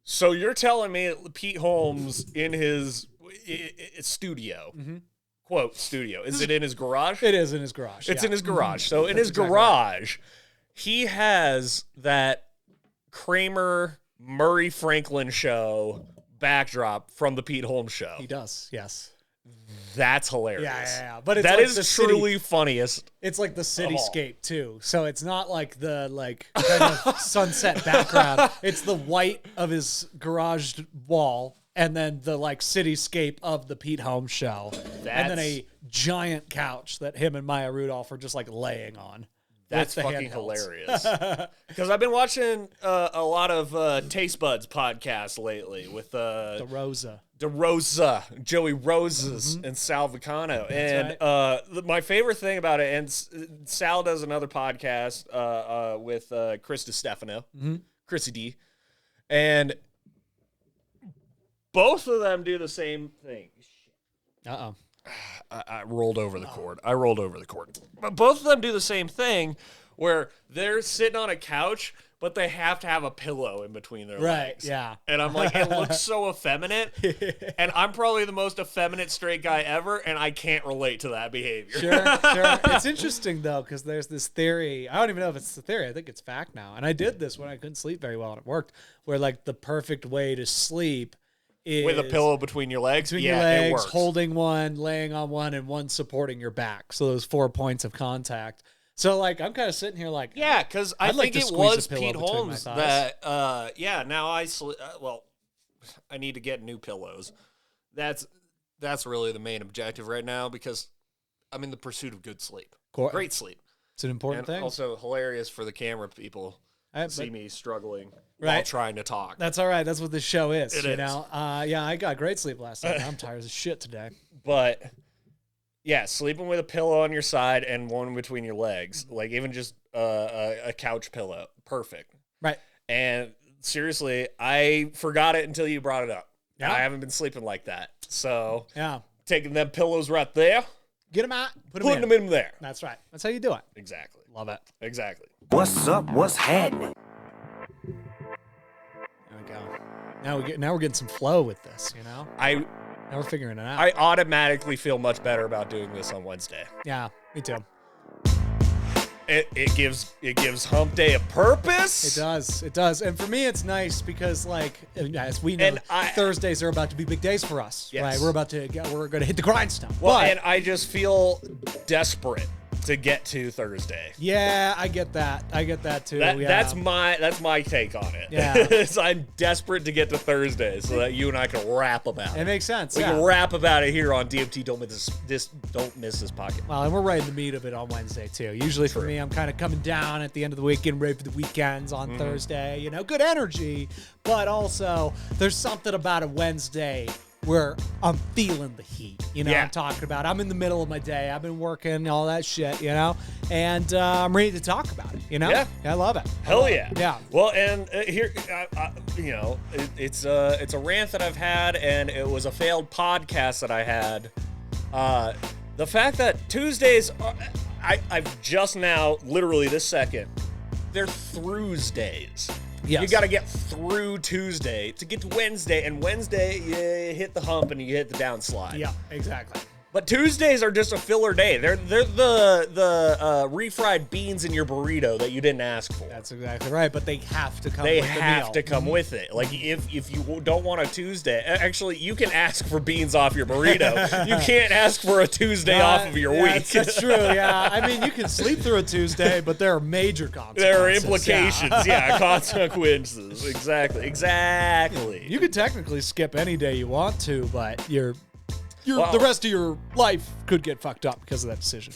So you're telling me Pete Holmes in his studio, quote, studio, is it in his garage? It is in his garage. It's in his garage. So in his garage, he has that Kramer Murray Franklin show backdrop from the Pete Holmes show. He does, yes. That's hilarious. Yeah. But it's that like is truly funniest. It's like the cityscape too. So it's not like the kind of sunset background. It's the white of his garage wall and then the cityscape of the Pete Holmes show. And then a giant couch that him and Maya Rudolph are just laying on. That's fucking hilarious. Because I've been watching a lot of Taste Buds podcasts lately with DeRosa, Joey Roses, and Sal Vicano. And right. My favorite thing about it, and Sal does another podcast with Chris DiStefano, Chrissy D, and both of them do the same thing. Uh-oh. I rolled over the cord. But both of them do the same thing where they're sitting on a couch, but they have to have a pillow in between their legs. Right, yeah. And I'm like, it looks so effeminate. And I'm probably the most effeminate straight guy ever, and I can't relate to that behavior. Sure. It's interesting, though, because there's this theory. I don't even know if it's the theory. I think it's fact now. And I did this when I couldn't sleep very well, and it worked, where the perfect way to sleep is with a pillow between your legs? Between your legs, it works. Holding one, laying on one, and one supporting your back. So those 4 points of contact. So, I'm kind of sitting here yeah, because I think it was Pete Holmes that, now I sleep. Well, I need to get new pillows. That's really the main objective right now because I'm in the pursuit of good sleep. Great sleep. It's an important thing. Also hilarious for the camera people. See me struggling while trying to talk. That's all right. That's what this show is. It is. I got great sleep last night. I'm tired as shit today. But yeah, sleeping with a pillow on your side and one between your legs, even just a couch pillow, perfect. Right. And seriously, I forgot it until you brought it up. Yeah. I haven't been sleeping like that. So yeah, taking them pillows right there, get them out, putting them in there. That's right. That's how you do it. Exactly. Love it. Exactly. What's up? What's happening? There we go. Now we're getting some flow with this, Now we're figuring it out. I automatically feel much better about doing this on Wednesday. Yeah, me too. It gives Hump Day a purpose. It does. And for me, it's nice because as we know, Thursdays are about to be big days for us. Yes. Right? We're going to hit the grindstone. Well, and I just feel desperate to get to Thursday. Yeah, I get that too. That's my take on it. Yeah. I'm desperate to get to Thursday so that you and I can rap about it. It makes sense. We can rap about it here on DMT. Don't miss this pocket. Well, and we're right in the meat of it on Wednesday too. Usually for me, I'm kind of coming down at the end of the week, getting ready for the weekends on Thursday. Good energy, but also there's something about a Wednesday where I'm feeling the heat, I'm talking about. I'm in the middle of my day. I've been working, all that shit, and I'm ready to talk about it, Yeah. I love it. Hell yeah. Yeah. Well, and here, it's a rant that I've had, and it was a failed podcast that I had. The fact that Tuesdays, I've just now, literally this second, they're Throughsdays. Yes. You got to get through Tuesday to get to Wednesday, and Wednesday you hit the hump and you hit the downslide. Yeah, exactly. But Tuesdays are just a filler day. They're the refried beans in your burrito that you didn't ask for. That's exactly right. But they have to come. They with the have meal. to come with it. If you don't want a Tuesday, actually you can ask for beans off your burrito. You can't ask for a Tuesday off of your week. That's true. Yeah, I mean you can sleep through a Tuesday, but there are major consequences. There are implications. Yeah, consequences. Exactly. You could technically skip any day you want to, but the rest of your life could get fucked up because of that decision.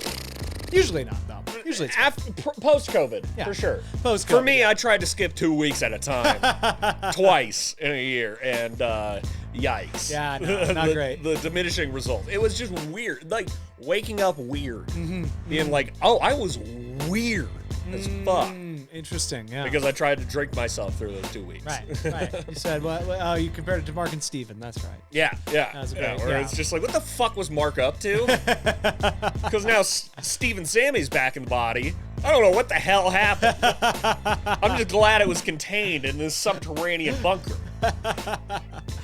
Usually not, though. Usually it's post-COVID, for sure. Post-COVID. For me, I tried to skip 2 weeks at a time, twice in a year, and yikes. Yeah, no, not great. The diminishing result. It was just weird, waking up weird, being I was weird as fuck. Interesting, yeah. Because I tried to drink myself through those 2 weeks. Right. You said, oh, you compared it to Mark and Steven. That's right. Yeah. That was great. It's just what the fuck was Mark up to? Because now Steve Sammy's back in the body. I don't know what the hell happened. I'm just glad it was contained in this subterranean bunker.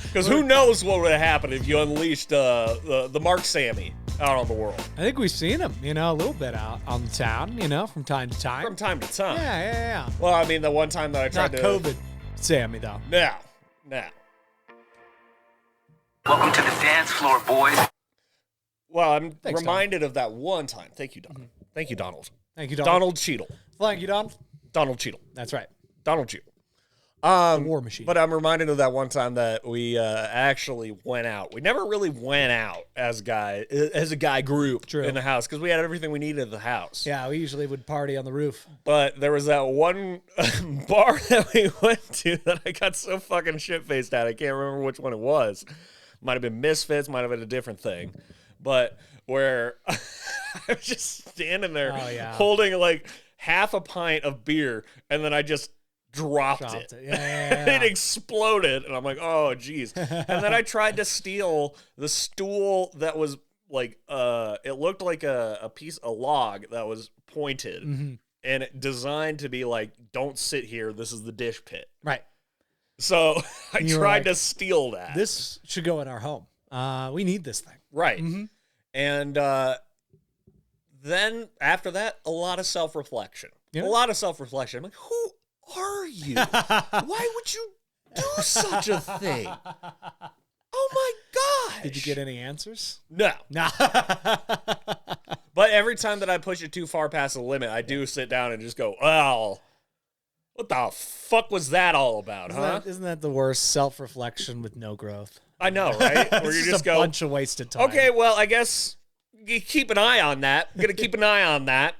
Because who knows what would have happened if you unleashed the Mark Sammy out on the world. I think we've seen him, a little bit out on the town, from time to time. From time to time. Yeah. Well, I mean, the one time that I tried Not to... COVID Sammy, though. No. Welcome to the dance floor, boys. Well, I'm Thanks, reminded of that one time. Thank you, Donald. Thank you, Donald. Thank you, Donald. Donald Cheadle. Thank you, Donald. Donald Cheadle. That's right. Donald Cheadle. War machine. But I'm reminded of that one time that we actually went out. We never really went out as a guy group in the house because we had everything we needed at the house. Yeah, we usually would party on the roof. But there was that one bar that we went to that I got so fucking shit-faced at. I can't remember which one it was. Might have been Misfits, might have been a different thing. But where I was just standing there holding like half a pint of beer, and then I just dropped it. Yeah. It exploded, and I'm like, oh, geez. And then I tried to steal the stool that was like, it looked like a log that was pointed, and it designed to be like, don't sit here, this is the dish pit. Right. So I tried to steal that. This should go in our home. We need this thing. Right. And then after that, a lot of self-reflection. Yeah. A lot of self-reflection. I'm like, who are you? Why would you do such a thing? Oh my gosh. Did you get any answers? No. Nah. But every time that I push it too far past the limit, I do sit down and just go, well, what the fuck was that all about, huh? Isn't that the worst? Self-reflection with no growth. I know, right? Where you just a go, bunch of wasted time. okay, well, I guess you keep an eye on that. I'm going to keep an eye on that.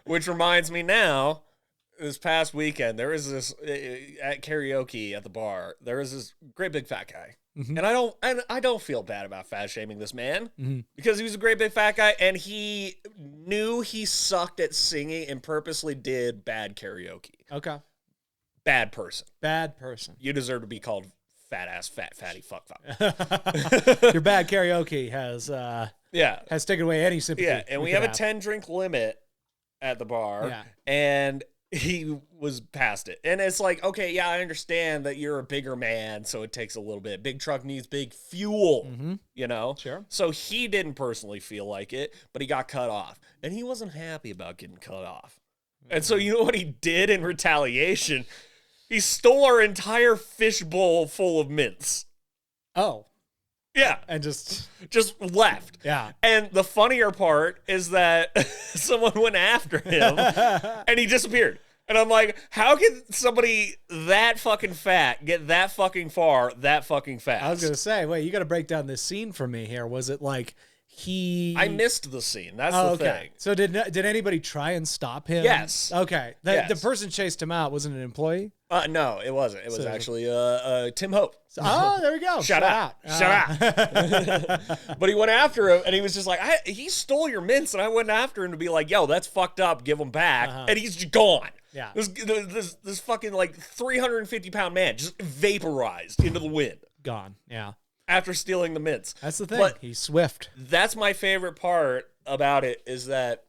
Which reminds me now, this past weekend, there was this, at karaoke at the bar, there was this great big fat guy. And I don't feel bad about fat shaming this man because he was a great big fat guy and he knew he sucked at singing and purposely did bad karaoke. Okay. Bad person. Bad person. You deserve to be called fat ass, fat fatty, fuck. Your bad karaoke has taken away any sympathy. Yeah, and we have a 10-drink limit at the bar, and he was past it. And it's like, okay, yeah, I understand that you're a bigger man, so it takes a little bit. Big truck needs big fuel, you know? Sure. So he didn't personally feel like it, but he got cut off. And he wasn't happy about getting cut off. And so you know what he did in retaliation? He stole our entire fishbowl full of mints. Oh. Yeah. And just left. Yeah. And the funnier part is that someone went after him and he disappeared. And I'm like, how can somebody that fucking fat get that fucking far that fucking fast? I was going to say, wait, you got to break down this scene for me here. Was it like I missed the scene. That's the thing. So did anybody try and stop him? Yes. Okay. The person chased him out. Wasn't an employee? No, it wasn't. It was actually Tim Hope. Oh, there we go. Shout out. But he went after him, and he was just like, he stole your mints, and I went after him to be like, yo, that's fucked up. Give them back. And he's just gone. Yeah. This fucking like 350-pound man just vaporized into the wind. Gone. Yeah. After stealing the mints. That's the thing. But he's swift. That's my favorite part about it is that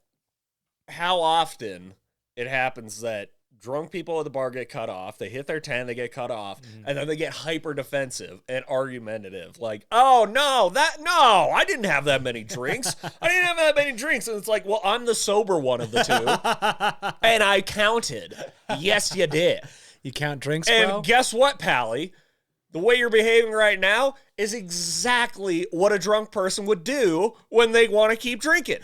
how often it happens that drunk people at the bar get cut off. They hit their 10, they get cut off, and then they get hyper defensive and argumentative. Like, oh, no, I didn't have that many drinks. And it's like, well, I'm the sober one of the two, and I counted. Yes, you did. You count drinks, and bro? Guess what, Pally? The way you're behaving right now is exactly what a drunk person would do when they want to keep drinking.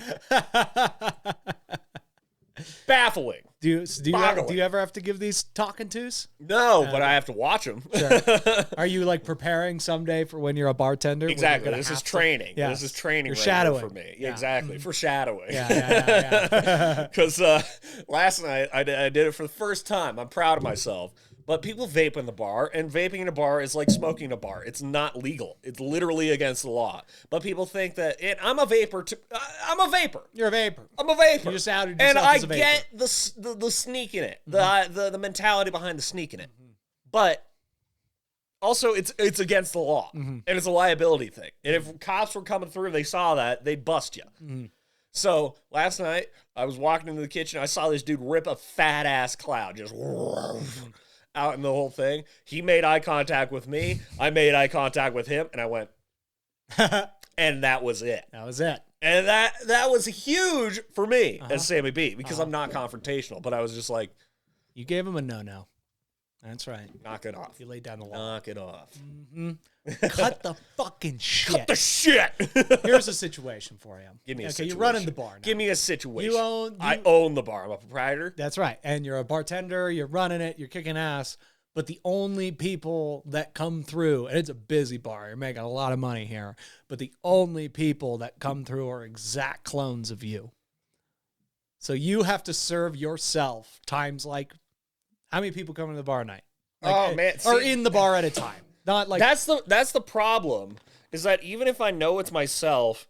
Baffling. Do you ever have to give these talking tos? No, but I have to watch them. Sure. Are you like preparing someday for when you're a bartender? Exactly. This is training. Yeah. This is training. You're right shadowing here for me. Yeah. Exactly. For shadowing. Yeah. Because last night I did it for the first time. I'm proud of myself. But people vape in the bar, and vaping in a bar is like smoking in a bar. It's not legal. It's literally against the law. But people think that I'm a vapor. I'm a vapor. You're a vapor. I'm a vapor. You just outed yourself and as a vapor. I get the sneak in it, the mentality behind the sneak in it. But also, it's against the law, and it's a liability thing. And if cops were coming through, they saw that, they'd bust you. So last night, I was walking into the kitchen. I saw this dude rip a fat ass cloud, just out in the whole thing. He made eye contact with me. I made eye contact with him, and I went, and that was it. That was it. And that was huge for me as Sammy B, because I'm not confrontational, but I was just like, you gave him a no-no. That's right. knock it off. You laid down the law. Knock it off. Cut the fucking shit. Cut the shit. Here's a situation for you. Give me a okay, situation. you're running the bar now. Give me a situation. You I own the bar. I'm a proprietor. That's right. And you're a bartender, you're running it, you're kicking ass. But the only people that come through, and it's a busy bar, you're making a lot of money here, but the only people that come through are exact clones of you. So you have to serve yourself times like, how many people come to the bar a night? Oh, man. Or in the bar at a time. Not like that's the problem, is that even if I know it's myself,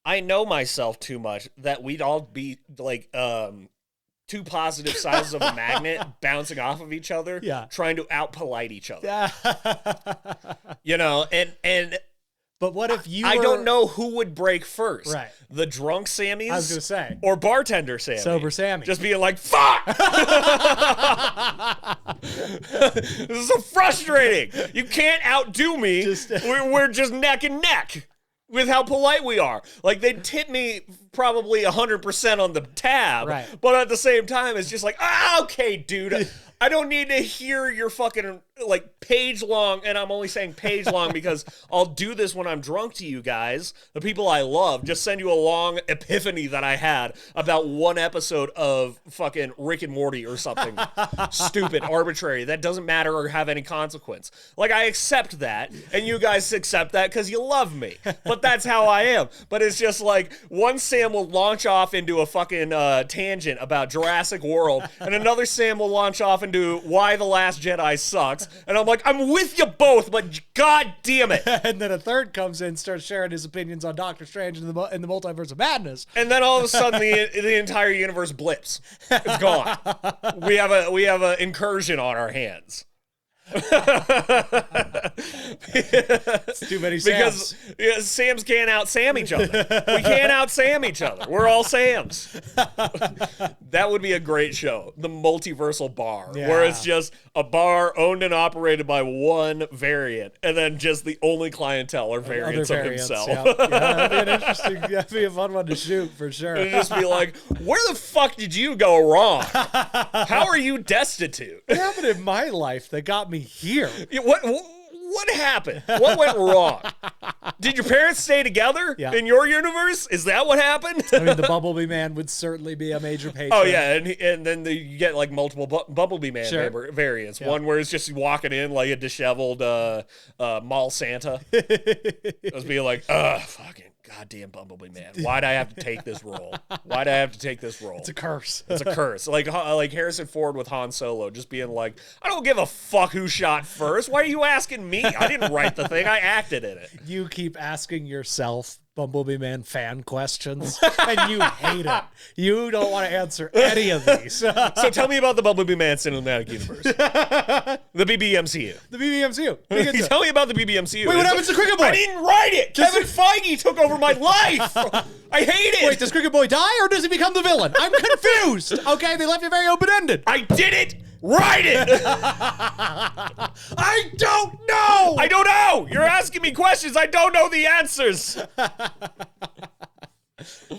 I know myself too much that we'd all be like two positive sides of a magnet bouncing off of each other, trying to out-polite each other. You know, and but what if you I don't know who would break first. Right. The drunk Sammys? I was going to say. Or bartender Sammy. Sober Sammy. Just being like, fuck! This is so frustrating. You can't outdo me. We're just neck and neck with how polite we are. Like, they'd tip me probably 100% on the tab. Right. But at the same time, it's just like, okay, dude. I don't need to hear your fucking, like, page long, and I'm only saying page long because I'll do this when I'm drunk to you guys, the people I love, just send you a long epiphany that I had about one episode of fucking Rick and Morty or something stupid, arbitrary, that doesn't matter or have any consequence. Like, I accept that, and you guys accept that because you love me, but that's how I am. But it's just like, one Sam will launch off into a fucking tangent about Jurassic World, and another Sam will launch off into why The Last Jedi sucks, and I'm like, I'm with you both, but god damn it. And then a third comes in, starts sharing his opinions on Doctor Strange in the Multiverse of Madness. And then all of a sudden the entire universe blips. It's gone. We have a incursion on our hands. It's too many Sams. Because Sams can't out-Sam each other. We can't out-Sam each other. We're all Sams. That would be a great show. The Multiversal Bar. Yeah. Where it's just a bar owned and operated by one variant. And then just the only clientele are variants of himself. Yeah, that'd be an interesting, that'd be a fun one to shoot for sure. And just be like, where the fuck did you go wrong? How are you destitute? What happened in my life that got me here? Yeah, what happened? What went wrong? Did your parents stay together in your universe? Is that what happened? I mean, the Bumblebee Man would certainly be a major patron. Oh, yeah, and then you get, like, multiple Bumblebee Man variants. Yeah. One where it's just walking in like a disheveled mall Santa. Just being like, fucking goddamn Bumblebee Man. Why'd I have to take this role? Why'd I have to take this role? It's a curse. It's a curse. Like Harrison Ford with Han Solo, just being like, I don't give a fuck who shot first. Why are you asking me? I didn't write the thing. I acted in it. You keep asking yourself Bumblebee Man fan questions, and you hate it. You don't want to answer any of these. So tell me about the Bumblebee Man cinematic universe. The BBMCU. The BBMCU. Tell me about the BBMCU. Wait, what happens to Cricket Boy? I didn't write it. Kevin Feige took over my life. I hate it. Wait, does Cricket Boy die, or does he become the villain? I'm confused. Okay, they left it very open-ended. I didn't write it. I don't know. I don't know. You're asking me questions. I don't know the answers.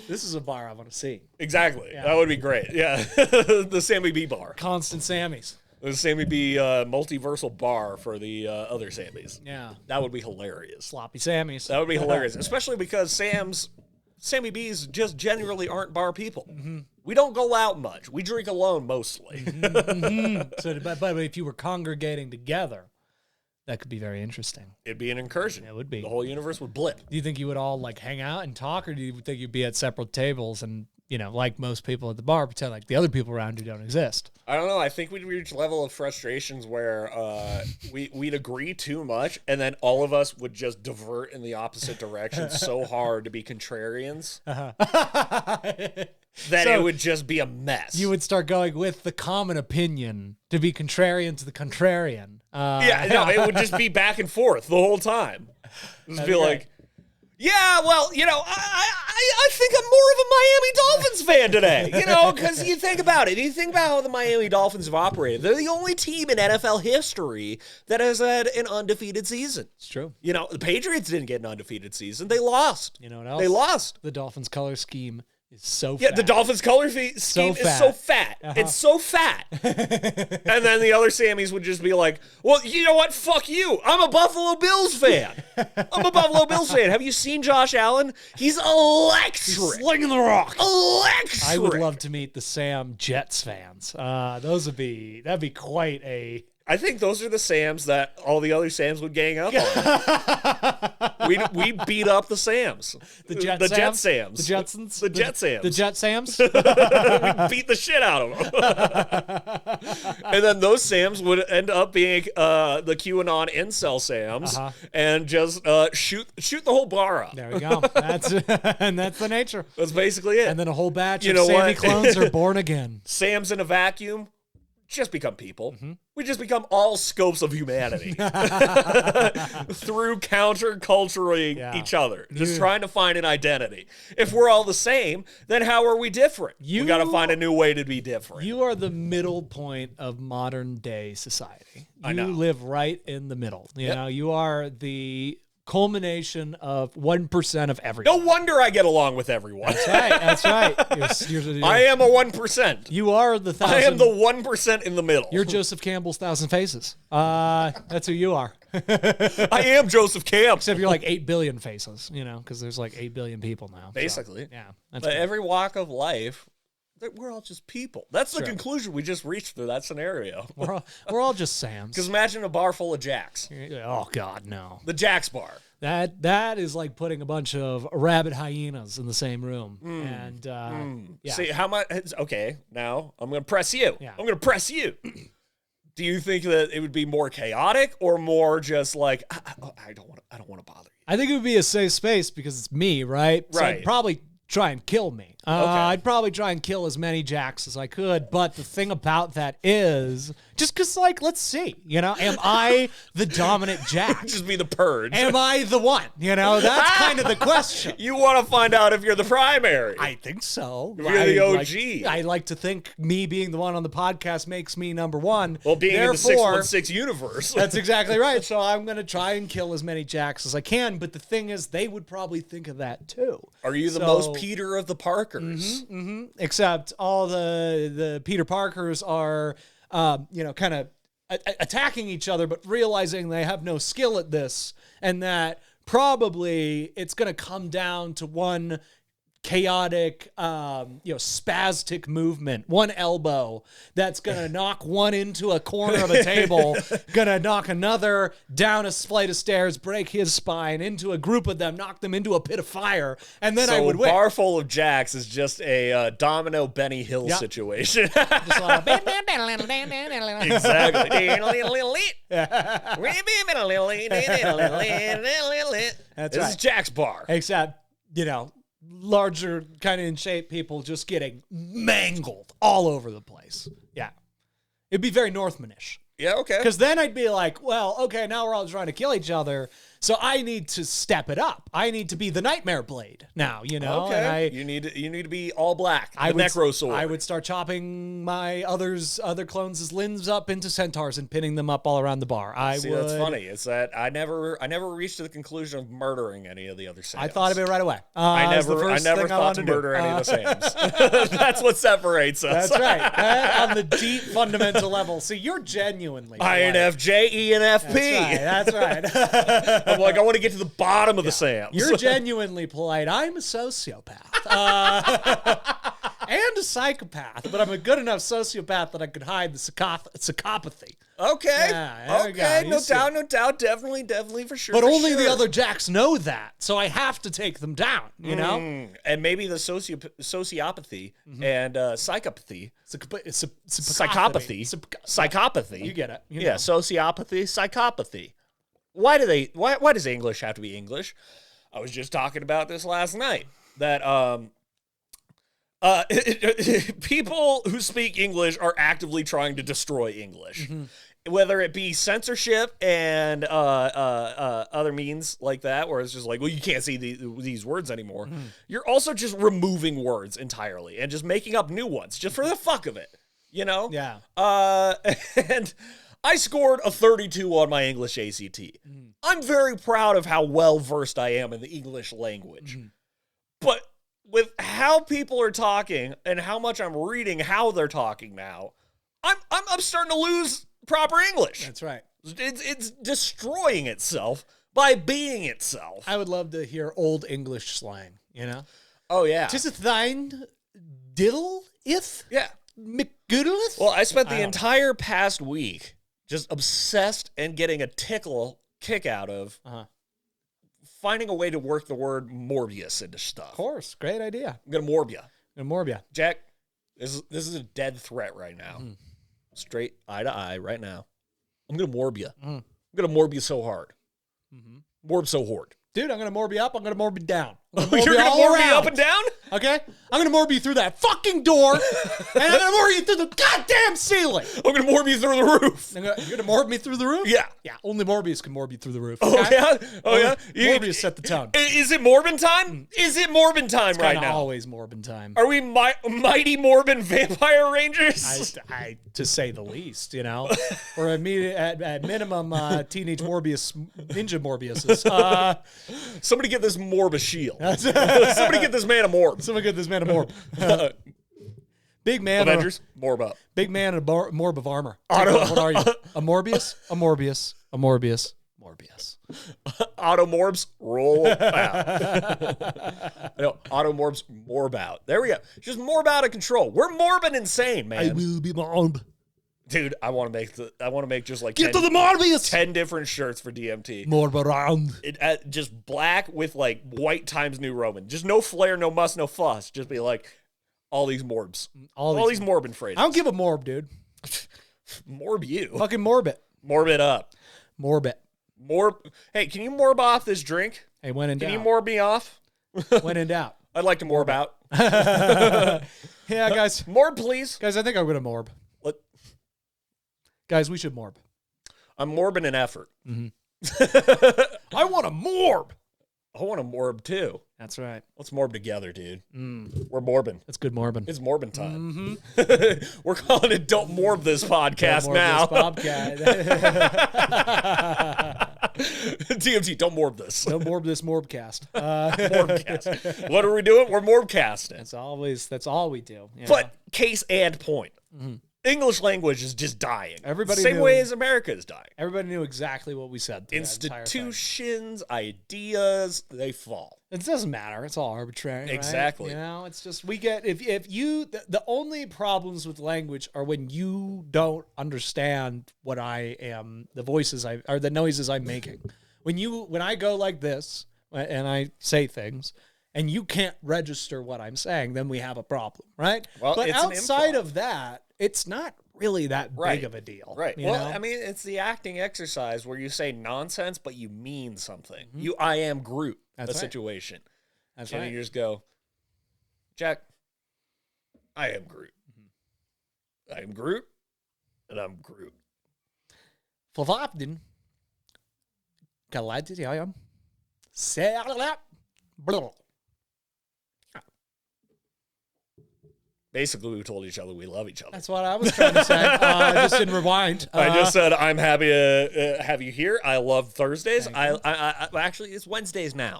This is a bar I want to see. Exactly. Yeah. That would be great. Yeah. The Sammy B bar. Constant Sammys. The Sammy B multiversal bar for the other Sammys. Yeah. That would be hilarious. Sloppy Sammys. That would be hilarious. Especially because Sammy B's just generally aren't bar people. Mm-hmm. We don't go out much. We drink alone mostly. Mm-hmm. So, but if you were congregating together, that could be very interesting. It'd be an incursion. It would be. The whole universe would blip. Do you think you would all like hang out and talk, or do you think you'd be at separate tables and, you know, like most people at the bar, pretend like the other people around you don't exist? I don't know. I think we'd reach a level of frustrations where we'd agree too much, and then all of us would just divert in the opposite direction so hard to be contrarians that it would just be a mess. You would start going with the common opinion to be contrarian to the contrarian. Yeah, no, it would just be back and forth the whole time. Just be like, Yeah, well, I think I'm more of a Miami Dolphins fan today, because you think about it. You think about how the Miami Dolphins have operated. They're the only team in NFL history that has had an undefeated season. It's true. The Patriots didn't get an undefeated season. They lost. You know what else? They lost. The Dolphins color scheme is so fat. Yeah, the Dolphins color scheme is so fat. It's so fat. And then the other Sammys would just be like, well, you know what? Fuck you. I'm a Buffalo Bills fan. Have you seen Josh Allen? He's electric. He's slinging the rock. Electric. I would love to meet the Sam Jets fans. That'd be quite a... I think those are the Sams that all the other Sams would gang up on. we beat up the Sams. The Jet Sams. The Jetsons? The Jet Sams. The Jet Sams? We beat the shit out of them. And then those Sams would end up being the QAnon incel Sams and just shoot the whole bar up. There we go. That's the nature. That's basically it. And then a whole batch of Sammy clones are born again. Sams in a vacuum just become people. We just become all scopes of humanity through counterculturing each other, just trying to find an identity. If we're all the same, then how are we different? We got to find a new way to be different. You are the middle point of modern day society. I know. You live right in the middle. You know, you are the culmination of 1% of everyone. No wonder I get along with everyone. That's right. You're, I am a 1%. You are the 1,000. I am the 1% in the middle. You're Joseph Campbell's 1,000 Faces. That's who you are. I am Joseph Campbell. Except you're like 8 billion faces, because there's like 8 billion people now. Basically. So, yeah. But every walk of life, we're all just people. That's the conclusion we just reached through that scenario. We're all just Sams. Because imagine a bar full of Jacks. Oh, God, no. The Jacks bar. That is like putting a bunch of rabid hyenas in the same room. And, yeah. See, how much... Okay, now I'm going to press you. Yeah. I'm going to press you. Do you think that it would be more chaotic or more just like, I don't want to bother you? I think it would be a safe space because it's me, right? So Right. I'd probably try and kill me. I'd probably try and kill as many Jacks as I could. But the thing about that is, just because, let's see, am I the dominant Jack? Just be the purge. Am I the one? That's kind of the question. You want to find out if you're the primary. I think so. You're the OG. I like to think me being the one on the podcast makes me number one. Well, being in the 616 universe. That's exactly right. So I'm going to try and kill as many Jacks as I can. But the thing is, they would probably think of that too. Are you the most Peter of the Parkers? Except all the Peter Parkers are, kind of attacking each other, but realizing they have no skill at this, and that probably it's going to come down to one chaotic, spastic movement, one elbow that's going to knock one into a corner of a table, going to knock another down a flight of stairs, break his spine, into a group of them, knock them into a pit of fire, and then I would win. So a bar full of Jacks is just a domino Benny Hill situation. Exactly. That's this right. is Jack's bar. Except, larger kind of in shape people just getting mangled all over the place. Yeah. It'd be very Northmanish. Yeah, okay. Because then I'd be like, well, okay, now we're all trying to kill each other, so I need to step it up. I need to be the Nightmare Blade now, Okay. And you need to be all black. The would, Necro Sword. I would start chopping my other clones' limbs up into centaurs and pinning them up all around the bar. See, that's funny. It's that I never reached to the conclusion of murdering any of the other Sams. I thought of it right away. I never thought to murder any of the Sams. That's what separates us. That's right. On the deep fundamental level. So you're genuinely INFJ, ENFP. That's right. I'm like, I want to get to the bottom of the Sams. You're genuinely polite. I'm a sociopath. And a psychopath, but I'm a good enough sociopath that I could hide the psychopathy. Okay. Yeah, okay. No doubt. Definitely for sure. But only the other Jacks know that, so I have to take them down, And maybe the sociopathy and psychopathy. Psychopathy. You get it. Yeah, sociopathy, psychopathy. Why does English have to be English? I was just talking about this last night. That people who speak English are actively trying to destroy English. whether it be censorship and other means like that, where it's just like, well, you can't see these words anymore. You're also just removing words entirely and just making up new ones just for the fuck of it, you know? Yeah. And I scored a 32 on my English ACT. I'm very proud of how well versed I am in the English language. But with how people are talking and how much I'm reading how they're talking now, I'm starting to lose proper English. That's right. It's destroying itself by being itself. I would love to hear old English slang, you know? Oh, yeah. Tis a thine diddle-ith? Yeah. McGoodleth? Well, I spent the entire past week just obsessed and getting a kick out of finding a way to work the word Morbius into stuff. Of course. Great idea. I'm going to morb you. Morbia. Jack, this is a dead threat right now. Straight eye to eye right now. I'm going to morb you. I'm going to morb you so hard. Morb so hard. Dude, I'm going to morb you up. I'm going to morb you down. You're going to morb me up and down? Okay? I'm going to morb you through that fucking door, and I'm going to morb you through the goddamn ceiling. I'm going to morb you through the roof. You're going to morb me through the roof? Yeah. Yeah, only Morbius can morb you through the roof. Oh, okay? yeah? Oh, yeah? Morbius set the tone. Is it Morbin time? Is it Morbin time right now? Always Morbin time. Are we mighty Morbin vampire rangers? To say the least, you know? Or at minimum, Teenage Morbius, Ninja Morbiuses. Somebody get this Morb a shield. Somebody get this man a Morb. Someone get this man a Morb. Big man. Avengers, Morb up. Big man and a Morb of armor. What are you? A Morbius? A Morbius. A Morbius. Morbius. Auto Morbs, roll out. No, Auto Morbs, Morb out. There we go. Just Morb out of control. We're morbid insane, man. I will be Morb. Dude, I want to make just like Get to the Morbius. 10 different shirts for DMT. Morb around. Just black with like white Times New Roman. Just no flair, no muss, no fuss. Just be like all these Morbs. All these Morbin phrases. I don't give a Morb, dude. Morb you. Fucking Morb it. Morb it up. Morb it. Morb. Hey, can you Morb off this drink? Hey, when in doubt. Can you Morb me off? When in doubt. I'd like to Morb out. Yeah, guys. Morb, please. Guys, I think I'm going to Morb. What? Guys, we should Morb. I'm morbing an effort. I want a Morb. I want a Morb too. That's right. Let's Morb together, dude. We're morbing. That's good Morbin. It's Morbin time. We're calling it Don't Morb This Podcast now. DMT, don't Morb this. Don't Morb this Morbcast. Morbcast. What are we doing? We're Morbcasting. That's all we do. But case and point. English language is just dying. Same way as America is dying. Everybody knew exactly what we said. Institutions, ideas, they fall. It doesn't matter. It's all arbitrary. Exactly. Right? You know, it's just we get if you the only problems with language are when you don't understand what I am, the voices or the noises I'm making. When I go like this and I say things and you can't register what I'm saying, then we have a problem, right? Well, but it's outside of that, it's not really that big of a deal. Right. You Well, know? I mean, it's the acting exercise where you say nonsense, but you mean something. I am Groot, situation. That's and right. you just go, Jack, I am Groot. I am Groot, and I'm Groot. Verwaarden. Geleitet I am. Basically, we told each other we love each other. That's what I was trying to say. Just in rewind. I just said I'm happy to have you here. I love Thursdays. I actually it's Wednesdays now.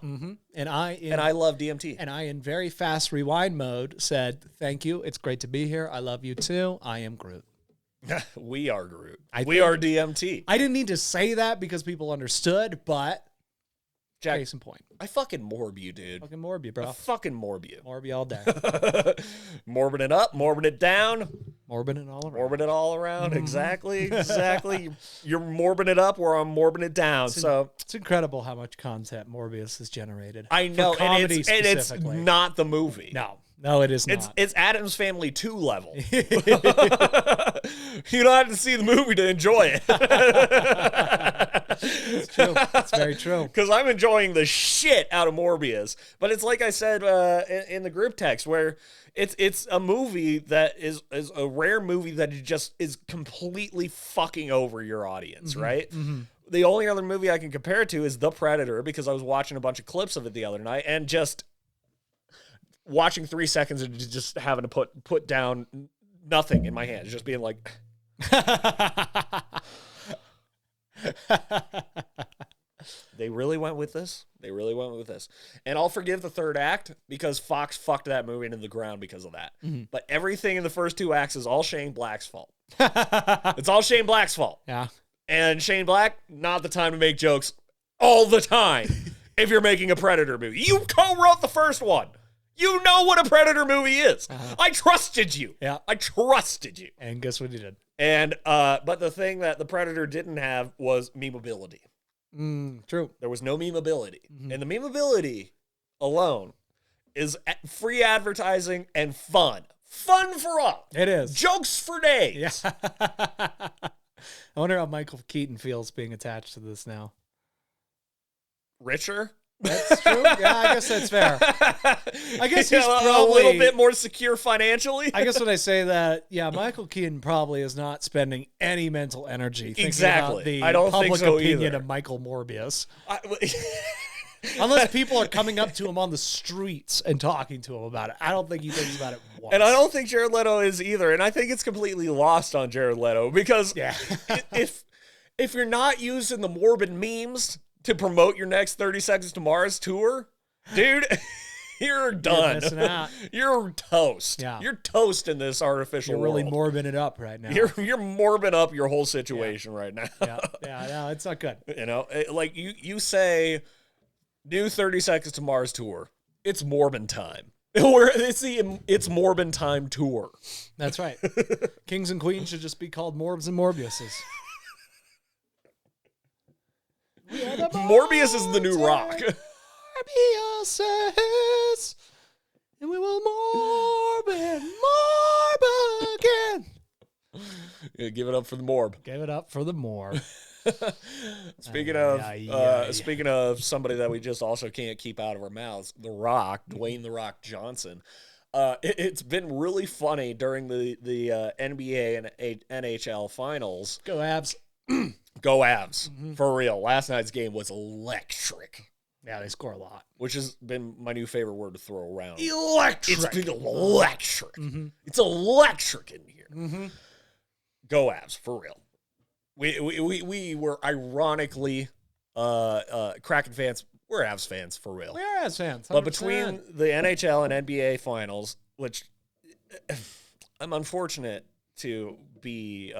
And I love DMT. And I, in very fast rewind mode, said, "Thank you. It's great to be here. I love you too. I am Groot." We are Groot. We are DMT. I didn't need to say that because people understood, but Jack, case in point. I fucking morb you, dude. Fucking morb you, bro. I fucking morb you. Morb you all day. Morbing it up, morbing it down. Morbing it all around. Morbing it all around. Exactly. You're morbing it up where I'm morbing it down. It's incredible how much content Morbius has generated. I know, and it's not the movie. No, it is not. It's Addams Family 2 level. You don't have to see the movie to enjoy it. It's true. It's very true. Because I'm enjoying the shit out of Morbius. But it's like I said in the group text, where it's a movie that is a rare movie that just is completely fucking over your audience, right? Mm-hmm. The only other movie I can compare it to is The Predator, because I was watching a bunch of clips of it the other night, and just watching 3 seconds and just having to put down nothing in my hands, just being like... They really went with this. And I'll forgive the third act, because Fox fucked that movie into the ground because of that. Mm-hmm. But everything in the first 2 acts is all Shane Black's fault. It's all Shane Black's fault. Yeah. And Shane Black, not the time to make jokes all the time if you're making a Predator movie. You co-wrote the first one. You know what a Predator movie is. Uh-huh. I trusted you. Yeah. I trusted you. And guess what he did? And but the thing that the Predator didn't have was memeability. True. There was no memeability. Mm-hmm. And the memeability alone is free advertising and fun. Fun for all. It is. Jokes for days. Yeah. I wonder how Michael Keaton feels being attached to this now. Richer? That's true. Yeah, I guess that's fair. I guess he's probably a little bit more secure financially. I guess when I say that, yeah, Michael Keaton probably is not spending any mental energy thinking exactly. about the I don't public think so opinion either. of Michael Morbius. Unless people are coming up to him on the streets and talking to him about it. I don't think he thinks about it once. And I don't think Jared Leto is either. And I think it's completely lost on Jared Leto, because if you're not using the morbid memes to promote your next 30 Seconds to Mars tour, dude, you're done. You're missing out. You're toast. Yeah. You're toast in this artificial You're really world. morbing it up right now. You're morbing up your whole situation right now. Yeah, no, it's not good. You know, like you say, new 30 Seconds to Mars tour. It's Morbin time. It's Morbin time tour. That's right. Kings and Queens should just be called Morbs and Morbiuses. Morbius is the new Rock. Morbiuses, and we will morb and morb again. Yeah, give it up for the Morb. Give it up for the Morb. Speaking of somebody that we just also can't keep out of our mouths, The Rock, Dwayne The Rock Johnson. It's been really funny during the NBA and NHL finals. Go Avs. Go Avs. Mm-hmm. For real. Last night's game was electric. Yeah, they score a lot. Which has been my new favorite word to throw around. Electric. It's been electric. Mm-hmm. It's electric in here. Mm-hmm. Go Avs, for real. We were ironically Kraken fans. We're Avs fans, for real. We are Avs fans. 100%. But between the NHL and NBA finals, which I'm unfortunate to be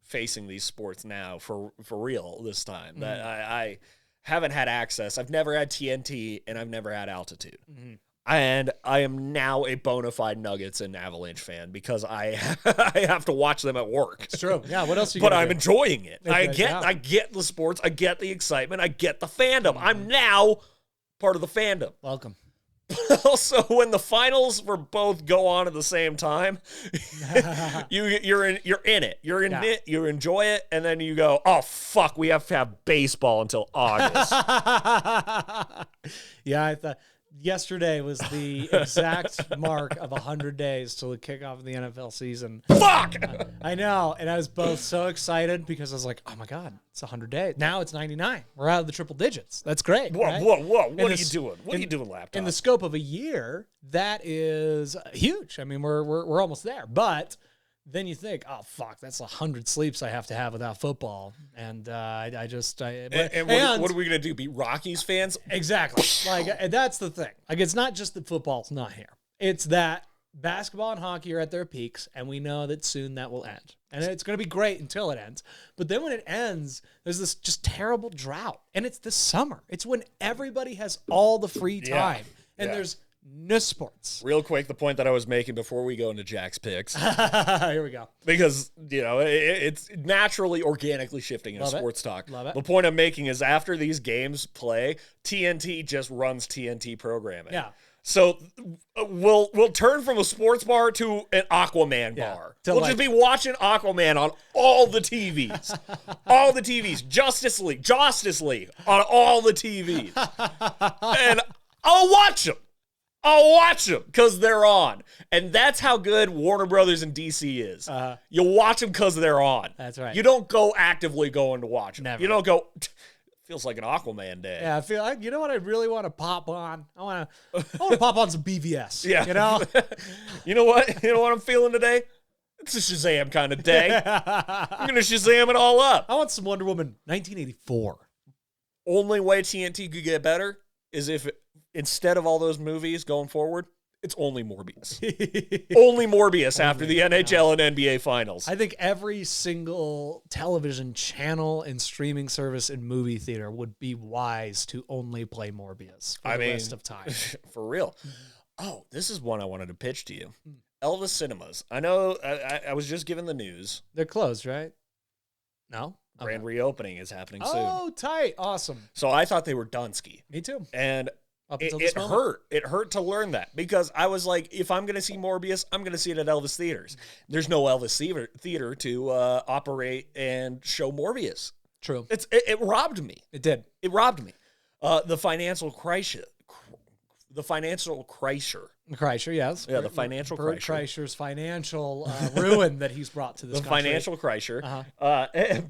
facing these sports now for real this time. Mm-hmm. That I haven't had access. I've never had TNT, and I've never had Altitude. Mm-hmm. And I am now a bona fide Nuggets and Avalanche fan, because I have to watch them at work. It's true. Yeah, what else are you But gonna I'm do? enjoying it. I get the sports. I get the excitement. I get the fandom. I'm now part of the fandom. Welcome. But also, when the finals were both go on at the same time, you're in it. You're in it. You enjoy it, and then you go, "Oh fuck, we have to have baseball until August." Yeah, I thought yesterday was the exact mark of 100 days till the kickoff of the NFL season. Fuck! I know, and I was both so excited because I was like, "Oh my god, it's 100 days! Now it's 99. We're out of the triple digits. That's great." Whoa, right? whoa! What are you doing? What are you doing, laptop? In the scope of a year, that is huge. I mean, we're almost there, but then you think, oh fuck, that's 100 sleeps I have to have without football, and what are we gonna do? Be Rockies fans? Exactly. Like that's the thing. Like it's not just that football's not here; it's that basketball and hockey are at their peaks, and we know that soon that will end, and it's gonna be great until it ends. But then when it ends, there's this just terrible drought, and it's the summer. It's when everybody has all the free time, and there's no sports. Real quick, the point that I was making before we go into Jack's picks. Here we go. Because, it's naturally, organically shifting into sports talk. Love it. The point I'm making is after these games play, TNT just runs TNT programming. Yeah. So we'll turn from a sports bar to an Aquaman bar. We'll just be watching Aquaman on all the TVs. All the TVs. Justice League on all the TVs. And I'll watch them because they're on. And that's how good Warner Brothers and DC is. You watch them because they're on. That's right. You don't go actively going to watch them. Never. You don't go... Feels like an Aquaman day. Yeah, I feel like, you know what I really want to pop on? I want to pop on some BVS. Yeah. You know? You know what? You know what I'm feeling today? It's a Shazam kind of day. I'm going to Shazam it all up. I want some Wonder Woman 1984. Only way TNT could get better is if instead of all those movies going forward, it's only Morbius. Only Morbius after the NHL and NBA finals. I think every single television channel and streaming service and movie theater would be wise to only play Morbius for the rest of time. For real. Oh, this is one I wanted to pitch to you. Elvis Cinemas. I know I was just given the news. They're closed, right? No? Grand reopening is happening soon. Oh, tight. Awesome. So I thought they were Dunsky. Me too. And it moment. hurt. It hurt to learn that because I was like, if I'm going to see Morbius, I'm going to see it at Elvis Theaters. There's no Elvis theater to operate and show Morbius. True. It robbed me. It did. It robbed me. The financial crisis. The financial crisis. Kreischer, yes. Yeah, the financial Bert Kreischer. Kreischer's financial ruin that he's brought to this The country. financial Kreischer.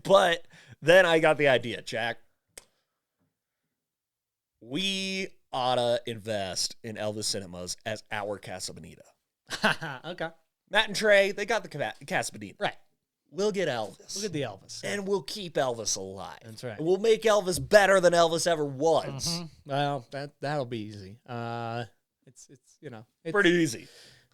But then I got the idea, Jack. We ought to invest in Elvis Cinemas as our Casa Bonita. Okay. Matt and Trey, they got the Casa Bonita. Right. We'll get Elvis. Look at the Elvis. And we'll keep Elvis alive. That's right. And we'll make Elvis better than Elvis ever was. Well, that'll be easy. It's Pretty easy.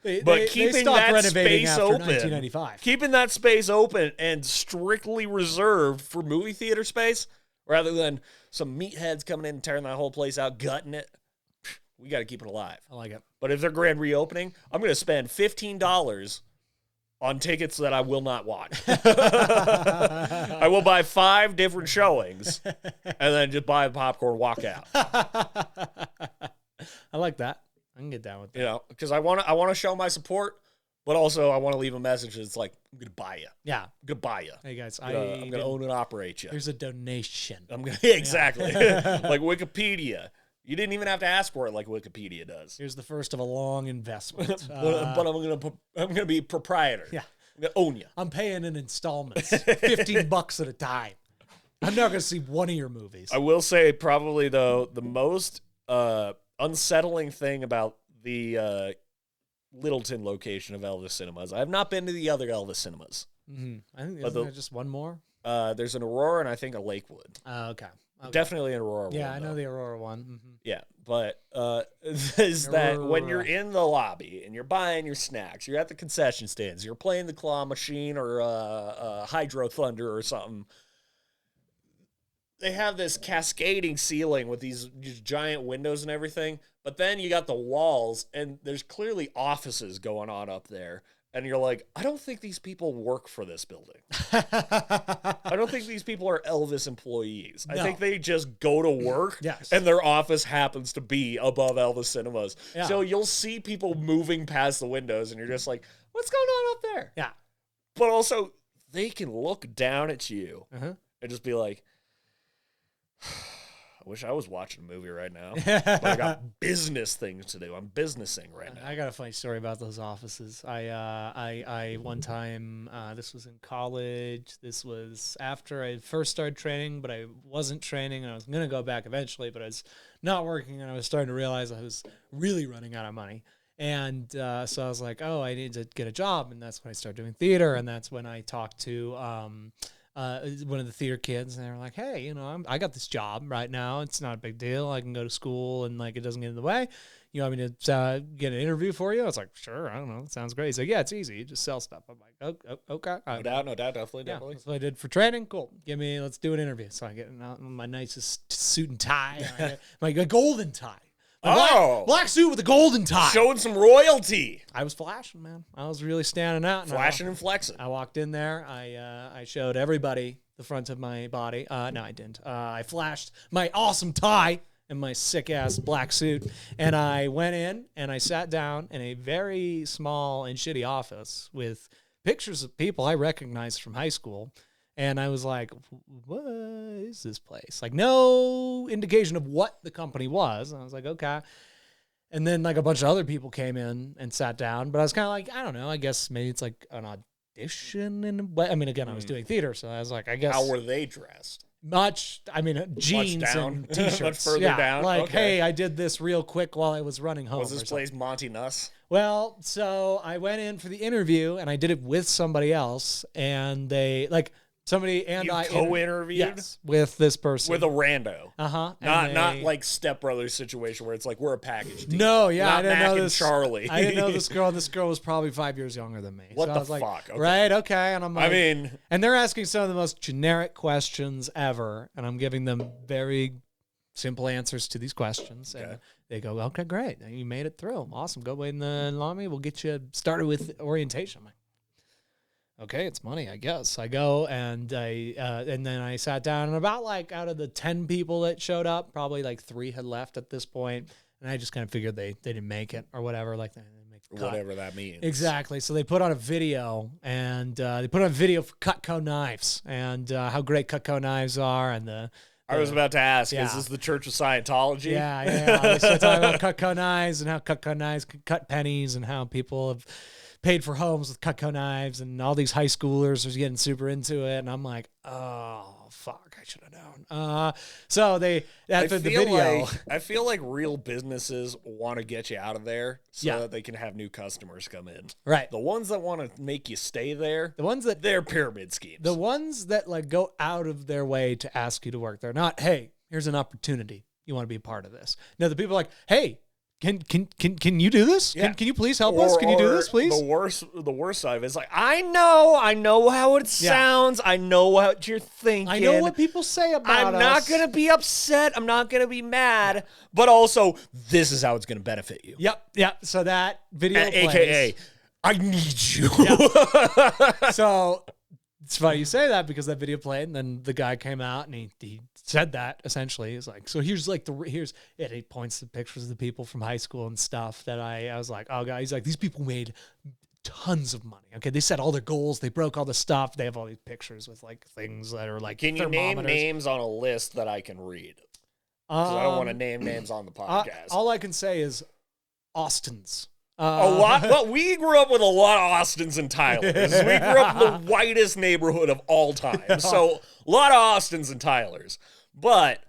They Keeping stopped that renovating space after open, 1995. keeping that space open and strictly reserved for movie theater space, rather than some meatheads coming in and tearing that whole place out, gutting it. We got to keep it alive. I like it. But if they're grand reopening, I'm going to spend $15 on tickets that I will not watch. I will buy 5 different showings and then just buy popcorn, walk out. I like that. I can get down with that. You know, because I want to show my support, but also I want to leave a message that's like, I'm going to buy you. Yeah. I'm going to buy you. Hey guys, I'm going to own and operate you. Here's a donation. I'm going to exactly like Wikipedia. You didn't even have to ask for it like Wikipedia does. Here's the first of a long investment. But I'm gonna be proprietor. Yeah. I'm gonna own you. I'm paying in installments, $15 at a time. I'm not gonna see one of your movies. I will say probably though the most unsettling thing about the Littleton location of Elvis Cinemas. I have not been to the other Elvis Cinemas. Mm-hmm. I think isn't there just one more? There's an Aurora and I think a Lakewood. Okay. Definitely an Aurora. Yeah, one, I know though. the Aurora one. Mm-hmm. Yeah, but is that when you're Aurora. in the lobby and you're buying your snacks, you're at the concession stands, you're playing the claw machine or Hydro Thunder or something. They have this cascading ceiling with these giant windows and everything, but then you got the walls and there's clearly offices going on up there. And you're like, I don't think these people work for this building. I don't think these people are Elvis employees. I No. think they just go to work Yes. and their office happens to be above Elvis Cinemas. Yeah. So you'll see people moving past the windows and you're just like, what's going on up there? Yeah. But also, they can look down at you Uh-huh. and just be like, I wish I was watching a movie right now. But I got business things to do. I'm businessing right now. I got a funny story about those offices. I one time, this was in college. This was after I first started training, but I wasn't training, and I was going to go back eventually, but I was not working, and I was starting to realize I was really running out of money. And so I was like, oh, I need to get a job, and that's when I started doing theater, and that's when I talked to one of the theater kids, and they were like, hey, you know, I got this job right now. It's not a big deal. I can go to school and like it doesn't get in the way. You want me to get an interview for you? I was like, sure. I don't know. It sounds great. He's like, yeah, it's easy. You just sell stuff. I'm like, oh, okay. No doubt, definitely. That's what I did for training. Cool. Let's do an interview. So I get out in my nicest suit and tie. I get my golden tie. Black suit with a golden tie. Showing some royalty. I was flashing, man. I was really standing out. And Flashing and flexing. I walked in there. I showed everybody the front of my body. No, I didn't. I flashed my awesome tie in my sick ass black suit, and I went in and I sat down in a very small and shitty office with pictures of people I recognized from high school. And I was like, what is this place? Like, no indication of what the company was. And I was like, okay. And then like a bunch of other people came in and sat down. But I was kind of like, I don't know. I guess maybe it's like an audition. I mean, again, I was doing theater. So I was like, I guess. How were they dressed? Jeans and T-shirts. Much further down? Like, Okay. hey, I did this real quick while I was running home. Was this place Monty Nuss? Well, so I went in for the interview, and I did it with somebody else. And they, like... Somebody and You I co-interviewed? yes, with this person. With a rando. Uh-huh. Not like Step Brothers situation where it's like we're a package deal. No, yeah, Not I didn't Mac know and this. Charlie. I didn't know this girl. This girl was probably 5 years younger than me. What so the I was like, fuck? Okay. Right, okay. And I'm like, and they're asking some of the most generic questions ever, and I'm giving them very simple answers to these questions. Okay. And they go, okay, great. You made it through. Awesome. Go wait in the lobby. We'll get you started with orientation. I'm like, okay, it's money, I guess. I go and then I sat down, and about like out of the 10 people that showed up, probably like 3 had left at this point, and I just kind of figured they didn't make it or whatever, like they didn't make the cut. whatever that means. Exactly. So they put on a video, and they put on a video for Cutco knives and how great Cutco knives are, and I was about to ask, Yeah. is this the Church of Scientology? yeah. They started talking about Cutco knives and how Cutco knives can cut pennies and how people have paid for homes with Cutco knives, and all these high schoolers are getting super into it. And I'm like, oh, fuck, I should have known. So they, after the video. I feel like real businesses want to get you out of there so Yeah. that they can have new customers come in. Right. The ones that want to make you stay there, The ones that they're pyramid schemes. The ones that like go out of their way to ask you to work there, not, hey, here's an opportunity. You want to be a part of this. No, the people are like, hey, can you do this? Yeah. Can you please help us? Can you do this, please? The worst side of it is like, I know how it sounds. I know what you're thinking. I know what people say about I'm not us. going to be upset. I'm not going to be mad. But also, this is how it's going to benefit you. Yep. So that video plays. AKA, I need you. So it's funny you say that because that video played, and then the guy came out and he said that essentially. He's like, so here's like and he points to pictures of the people from high school and stuff that I was like, oh god, he's like, these people made tons of money. Okay, they set all their goals, they broke all the stuff. They have all these pictures with like things that are like Can you name thermometers. names on a list that I can read? Because I don't want to name names on the podcast. All I can say is Austin's. A lot. Well, we grew up with a lot of Austins and Tylers. We grew up in the whitest neighborhood of all time. So a lot of Austins and Tylers. But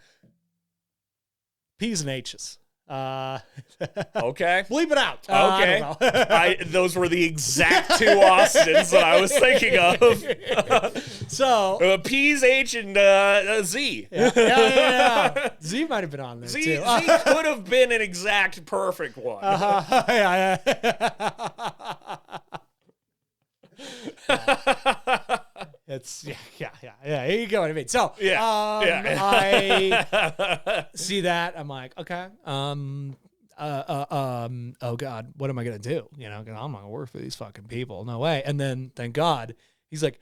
P's and H's. okay. Bleep it out. Okay. I don't know. Those were the exact 2 Austins that I was thinking of. So P's, H, and Z. yeah. Z might have been on there Z too. could have been an exact perfect one. Yeah. It's yeah. Here you go. What I mean, so I see that. I'm like, okay. Oh God, what am I gonna do? You know, 'cause I'm not gonna work for these fucking people. No way. And then, thank God, he's like,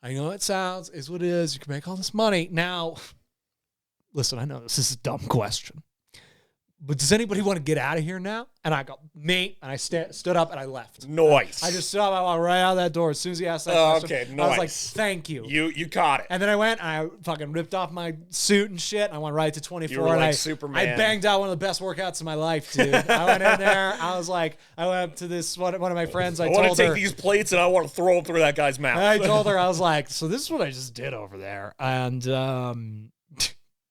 I know it sounds is what it is. You can make all this money now. Listen, I know this is a dumb question, but does anybody want to get out of here now? And I go, me. And I stood up and I left. Nice. I just stood up. I walked right out that door as soon as he asked that question. Okay, I was like, nice. thank you. You caught it. And then I went and I fucking ripped off my suit and shit. And I went right to 24. You were and like I Superman. I banged out one of the best workouts of my life, dude. I went in there. I was like, I went up to this one of my friends. I want told to take her. these plates and I want to throw them through that guy's mouth. I told her, I was like, so this is what I just did over there. And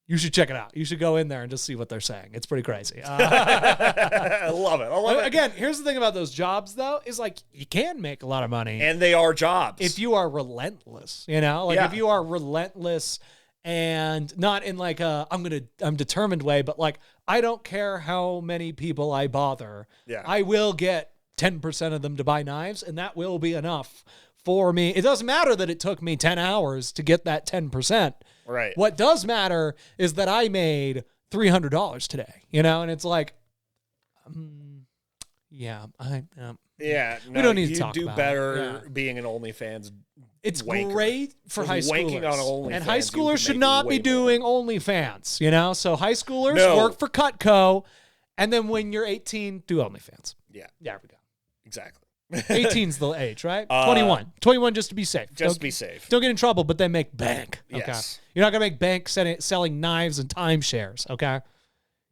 you should check it out. You should go in there and just see what they're saying. It's pretty crazy. I love it. Again, here's the thing about those jobs, though, is like you can make a lot of money. And they are jobs. If you are relentless, you know, like if you are relentless and not in like I'm determined way, but like, I don't care how many people I bother. Yeah. I will get 10% of them to buy knives, and that will be enough for me. It doesn't matter that it took me 10 hours to get that 10%. Right. What does matter is that I made $300 today, you know, and it's like, Yeah, no, we don't need to you talk do about better it. Yeah. being an OnlyFans It's wanker. great for high Just wanking on schoolers. OnlyFans, And high you schoolers can should make not way be doing OnlyFans, you know? So high schoolers No. work for Cutco, and then when you're 18, do OnlyFans. Yeah, There we go. exactly. 18's the age, right? 21. 21 just to be safe. Just be safe. Don't get in trouble, but then make bank. Okay. Yes. You're not going to make bank selling knives and timeshares, okay?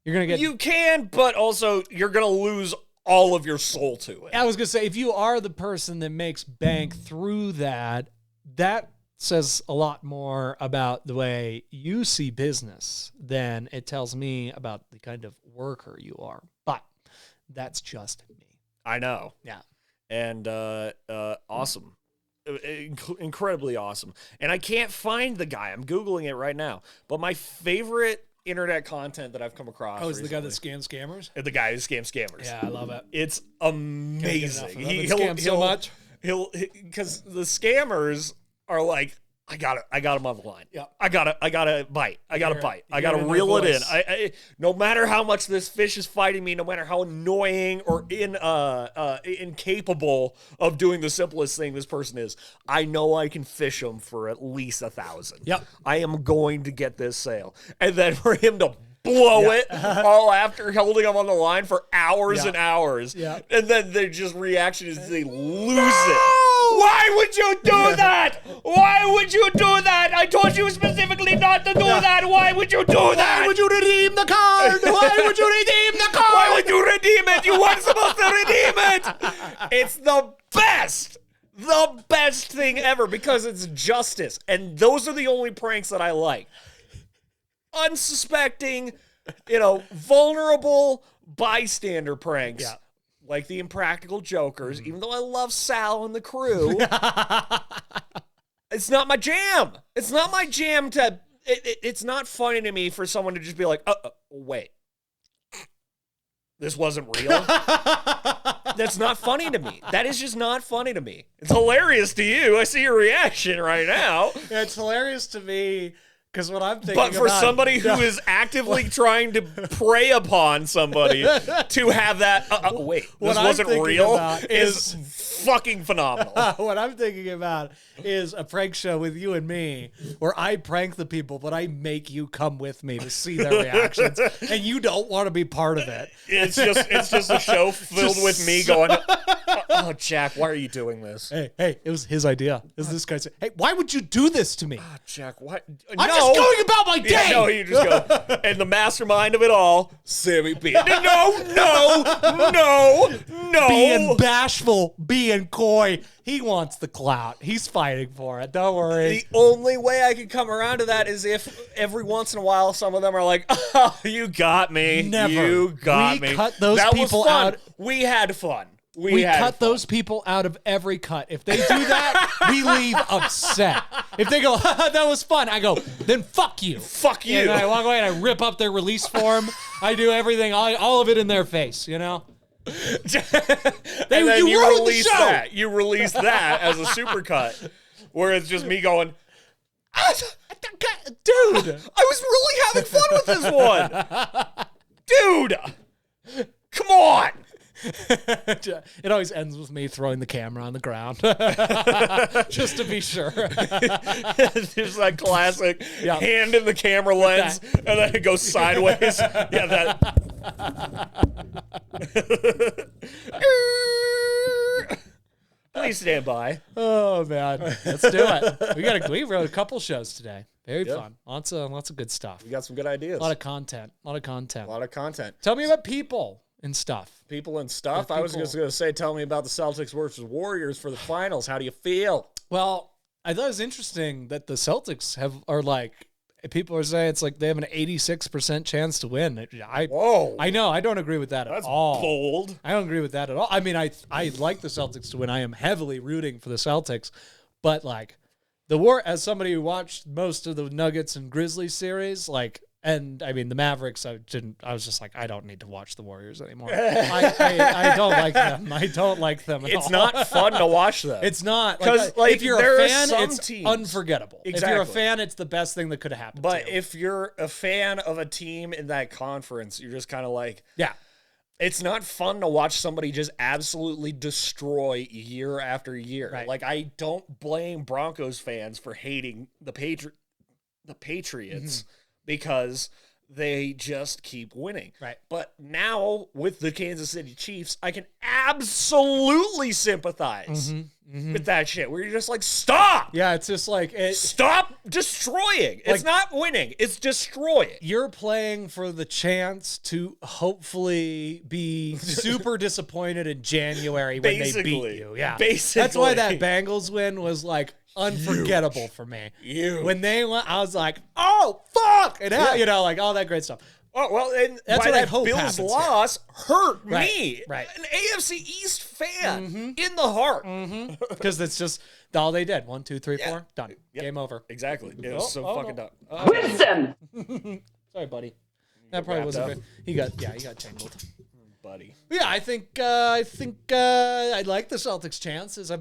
You're going to get... You can, but also you're going to lose all of your soul to it. I was going to say, if you are the person that makes bank through that, that says a lot more about the way you see business than it tells me about the kind of worker you are. But that's just me. I know. Yeah. And awesome. Incredibly awesome. And I can't find the guy. I'm Googling it right now. But my favorite internet content that I've come across. Oh, is the guy that scams scammers? The guy who scams scammers. Yeah, I love it. It's amazing. He'll scam so much. Because the scammers are like, I got him on the line. Yeah. I gotta bite. I gotta bite. I gotta hear it in reel their it in. voice. No matter how much this fish is fighting me, no matter how annoying or incapable of doing the simplest thing this person is, I know I can fish him for at least 1,000. Yep. I am going to get this sale. And then for him to blow it all after holding him on the line for hours and hours. Yeah. And then their just reaction is they lose it. Why would you do that? Why would you do that? I told you specifically not to do that. Why would you do that? Why would you redeem the card? Why would you redeem the card? Why would you redeem it? You weren't supposed to redeem it. It's the best thing ever because it's justice. And those are the only pranks that I like. Unsuspecting, vulnerable bystander pranks. Yeah. Like the Impractical Jokers, even though I love Sal and the crew, it's not my jam. It's not my jam to... It's not funny to me for someone to just be like, wait. This wasn't real? That's not funny to me. That is just not funny to me. It's hilarious to you. I see your reaction right now. Yeah, it's hilarious to me because what I'm thinking But for about, somebody who is actively trying to prey upon somebody to have that, wait, this What I'm wasn't thinking real, about is fucking phenomenal. what I'm thinking about is a prank show with you and me where I prank the people, but I make you come with me to see their reactions, and you don't want to be part of it. It's just a show filled with me going, oh, Jack, why are you doing this? Hey, it was his idea. It was this guy said, hey, why would you do this to me? Oh, Jack, what? I'm just going about my day. Yeah, no, you just go. And the mastermind of it all, Sammy B. No. Being bashful, being coy. He wants the clout. He's fighting for it. Don't worry. The only way I could come around to that is if every once in a while some of them are like, oh, you got me. Never. You got me. We cut those that people was fun. out. We had fun. We had cut fun. those people out of every cut. If they do that, we leave upset. If they go, that was fun, I go, then fuck you. Fuck you. And I walk away and I rip up their release form. I do everything, all of it in their face, and then you you ruined the release show. that. You release that as a supercut, where it's just me going, Dude. I was really having fun with this one. Dude, come on. It always ends with me throwing the camera on the ground. Just to be sure. Just that classic hand in the camera lens, and then it goes sideways. Yeah, that. Please stand by. Oh man, let's do it. We wrote a couple shows today. Very fun. Lots of good stuff. We got some good ideas. A lot of content. A lot of content. Tell me about people and stuff. People and stuff. I was just going to say, tell me about the Celtics versus Warriors for the finals. How do you feel? Well, I thought it was interesting that the Celtics are like, people are saying it's like they have an 86% chance to win. Whoa. I know. I don't agree with that That's at all. bold. I don't agree with that at all. I mean, I like the Celtics to win. I am heavily rooting for the Celtics, but like as somebody who watched most of the Nuggets and Grizzlies series, and I mean the Mavericks, I was just like, I don't need to watch the Warriors anymore. I don't like them. I don't like them at all. It's not fun to watch them. It's not. Because if you're there a are fan, some it's teams. unforgettable. Exactly. If you're a fan, it's the best thing that could have happened But to you. if you're a fan of a team in that conference, you're just kind of like, Yeah. It's not fun to watch somebody just absolutely destroy year after year. Right. Like, I don't blame Broncos fans for hating the Patriots because they just keep winning. Right. But now with the Kansas City Chiefs, I can absolutely sympathize with that shit. Where you're just like, stop! Yeah, it's just like Stop destroying. It's not winning. It's destroying. You're playing for the chance to hopefully be super disappointed in January when they beat you. Yeah. Basically. That's why that Bengals win was like unforgettable for me. When they went, I was like, oh, fuck! And you know, like all that great stuff. Oh, well, and that's what I hope Bills happens loss hurt me. Right. An AFC East fan in the heart. Because it's just all they did. 1, 2, 3, 4, done. Yep. Game over. Exactly. It was fucking done. Listen! Sorry, buddy. That probably wasn't good. He got tangled. Buddy. Yeah, I think I like the Celtics' chances. I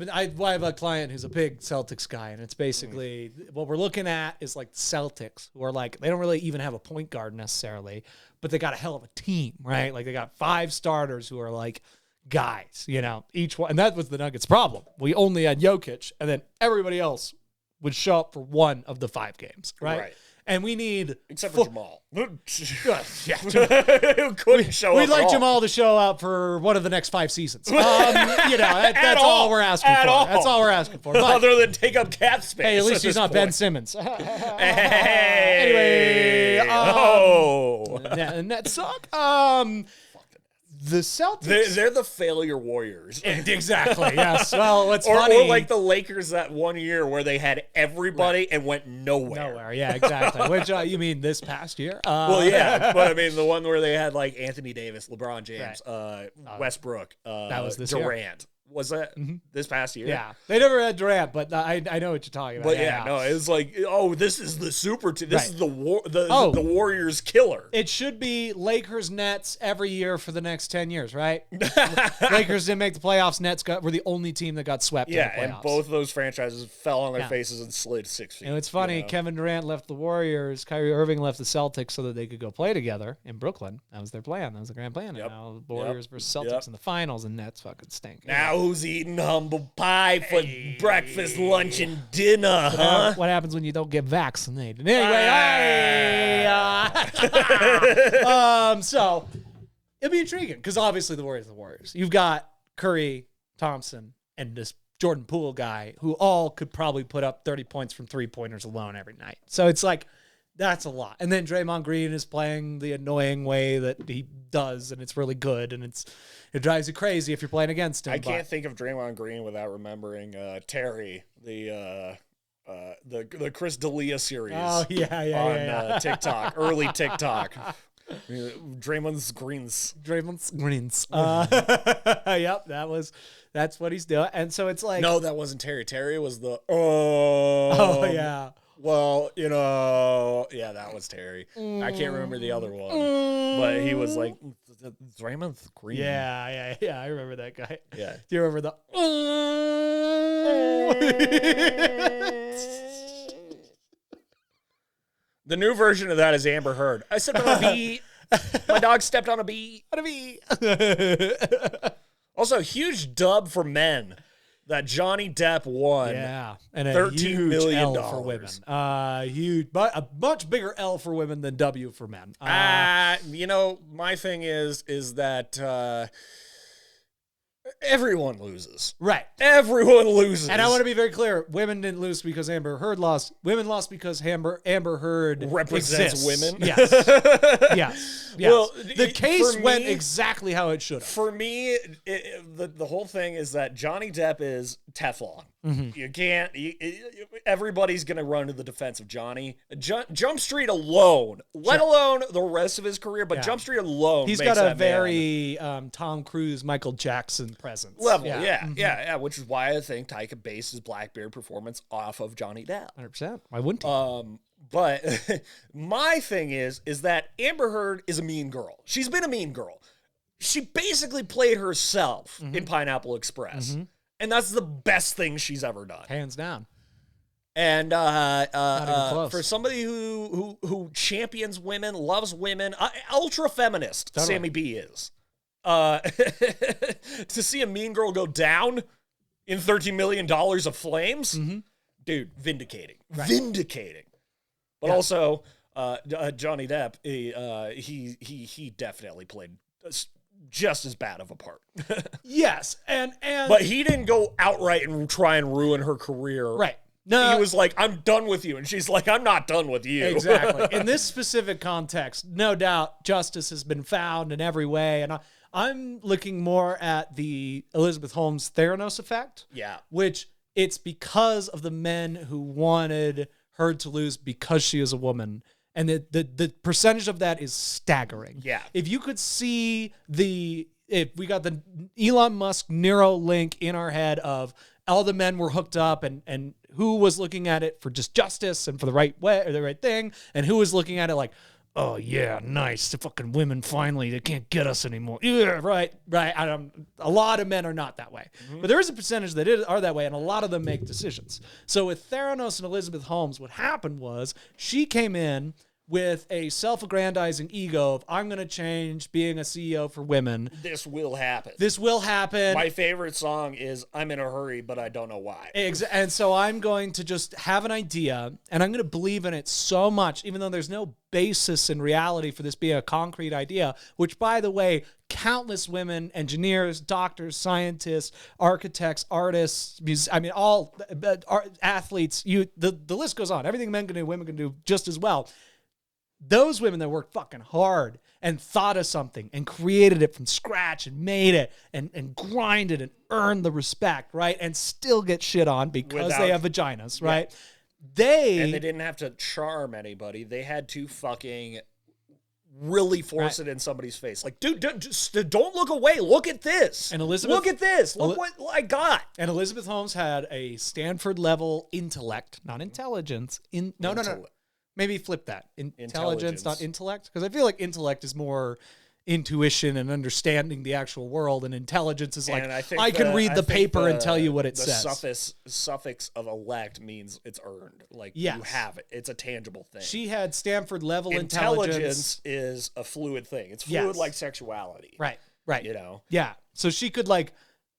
have a client who's a big Celtics guy, and it's basically what we're looking at is like the Celtics, who are like they don't really even have a point guard necessarily, but they got a hell of a team, right? Like they got 5 starters who are like guys, you know, each one, and that was the Nuggets' problem. We only had Jokic, and then everybody else would show up for one of the 5 games, right? And we need except for Jamal. Yeah, who couldn't show up. We'd like at all. Jamal to show up for one of the next 5 seasons. You know, that's all we're asking for. All. That's all we're asking for. But, other than take up cap space. Hey, at least he's not Ben point. Simmons. Hey. Anyway, Nets suck. The Celtics. They're the failure warriors. Exactly, yes. Well, what's or funny. Or like the Lakers that one year where they had everybody and went nowhere. Nowhere, yeah, exactly. Which, you mean this past year? Well, yeah, but I mean the one where they had like Anthony Davis, LeBron James, Westbrook, that was this Durant. year. Was that this past year? Yeah. They never had Durant, but I know what you're talking about. But no, it was like, oh, this is the super team. This is the Warriors killer. It should be Lakers Nets every year for the next 10 years, right? Lakers didn't make the playoffs. Nets were the only team that got swept in the playoffs. And both of those franchises fell on their faces and slid 6 feet. And it's funny, Kevin Durant left the Warriors, Kyrie Irving left the Celtics so that they could go play together in Brooklyn. That was their plan. That was the grand plan. And now the Warriors versus Celtics in the finals, and Nets fucking stink. Now who's eating humble pie for breakfast, lunch, and dinner, huh? What happens when you don't get vaccinated? Anyway, so it'll be intriguing because obviously the Warriors are the Warriors. You've got Curry, Thompson, and this Jordan Poole guy who all could probably put up 30 points from 3-pointers alone every night. So it's like, that's a lot. And then Draymond Green is playing the annoying way that he does, and it's really good, and it drives you crazy if you're playing against him. I can't think of Draymond Green without remembering Terry, the Chris D'Elia series. Oh yeah, on TikTok, early TikTok. Draymond's Greens. Yep, that's what he's doing. And so it's like, no, that wasn't Terry. Terry was the oh yeah. Well, that was Terry. I can't remember the other one, but he was like Draymond Green. Yeah. I remember that guy. Yeah. Do you remember the? The new version of that is Amber Heard. I stepped on a bee. My dog stepped on a bee. Also, huge dub for men that Johnny Depp won. Yeah, and a $13 huge million L for women. Huge, but a much bigger L for women than W for men. My thing is that everyone loses. Right. Everyone loses. And I want to be very clear. Women didn't lose because Amber Heard lost. Women lost because Amber Heard represents exists. women. Yes. yes. Well, the case went exactly how it should have. For me, the whole thing is that Johnny Depp is Teflon. Mm-hmm. You can't. Everybody's going to run to the defense of Johnny. Jump Street alone, let alone the rest of his career, but Jump Street alone. He's makes got a that very Tom Cruise, Michael Jackson presence. Level, yeah, which is why I think Taika based his Blackbeard performance off of Johnny Depp. 100%. Why wouldn't he? But my thing is that Amber Heard is a mean girl. She's been a mean girl. She basically played herself in Pineapple Express. Mm-hmm. And that's the best thing she's ever done. Hands down. And for somebody who champions women, loves women, ultra feminist, Sammy B is. to see a mean girl go down in $13 million of flames, dude, vindicating. Vindicating. But also, Johnny Depp, he definitely played just as bad of a part. Yes, and but he didn't go outright and try and ruin her career. Right. No, he was like, I'm done with you. And she's like, I'm not done with you. Exactly. In this specific context, no doubt justice has been found in every way. And I'm looking more at the Elizabeth Holmes Theranos effect. Yeah. Which it's because of the men who wanted her to lose because she is a woman. And the percentage of that is staggering. Yeah. If you could see if we got the Elon Musk Nero link in our head of all the men were hooked up and who was looking at it for just justice and for the right way or the right thing, and who was looking at it like, oh yeah, nice, the fucking women finally, they can't get us anymore. Yeah, right. A lot of men are not that way, but there is a percentage that are that way, and a lot of them make decisions. So with Theranos and Elizabeth Holmes, what happened was she came in with a self-aggrandizing ego of, I'm going to change being a CEO for women. This will happen. This will happen. My favorite song is I'm in a hurry, but I don't know why. And so I'm going to just have an idea, and I'm going to believe in it so much, even though there's no basis in reality for this being a concrete idea, which, by the way, countless women, engineers, doctors, scientists, architects, artists, all athletes, the list goes on. Everything men can do, women can do just as well. Those women that worked fucking hard and thought of something and created it from scratch and made it and grinded and earned the respect, right? And still get shit on because they have vaginas, right? Yeah. And they didn't have to charm anybody. They had to fucking really force it in somebody's face. Like, dude, just don't look away. Look at this. And look at this. Look what I got. And Elizabeth Holmes had a Stanford level intellect, not intelligence. No. Maybe flip that. Intelligence, not intellect. Because I feel like intellect is more intuition and understanding the actual world, and intelligence is like, I can read the paper and tell you what it says. The suffix of elect means it's earned. Like, you have it. It's a tangible thing. She had Stanford level intelligence is a fluid thing. It's fluid like sexuality. Right. You know? Yeah. So she could like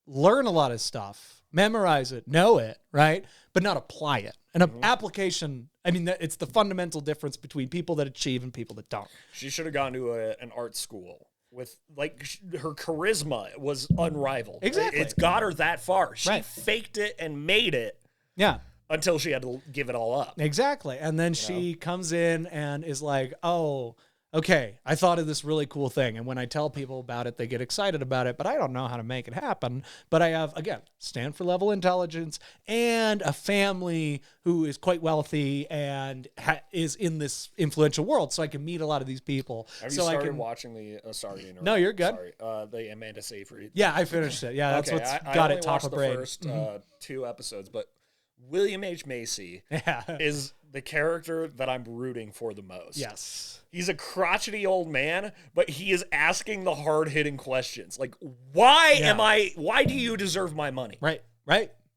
learn a lot of stuff, memorize it, know it, right? But not apply it. And an application, it's the fundamental difference between people that achieve and people that don't. She should have gone to an art school with, like, her charisma was unrivaled. Exactly. It's got her that far. She faked it and made it. Yeah. Until she had to give it all up. Exactly. And then she comes in and is like, oh, okay, I thought of this really cool thing. And when I tell people about it, they get excited about it, but I don't know how to make it happen. But I have, again, Stanford level intelligence and a family who is quite wealthy and is in this influential world. So I can meet a lot of these people. Have you started watching the, sorry to interrupt. No, you're good. Sorry, the Amanda Seyfried. Yeah, I finished it. Yeah, that's what's got it top of brain. I only watched the first 2 episodes, but William H. Macy is the character that I'm rooting for the most. Yes. He's a crotchety old man, but he is asking the hard-hitting questions. Like, why do you deserve my money? Right.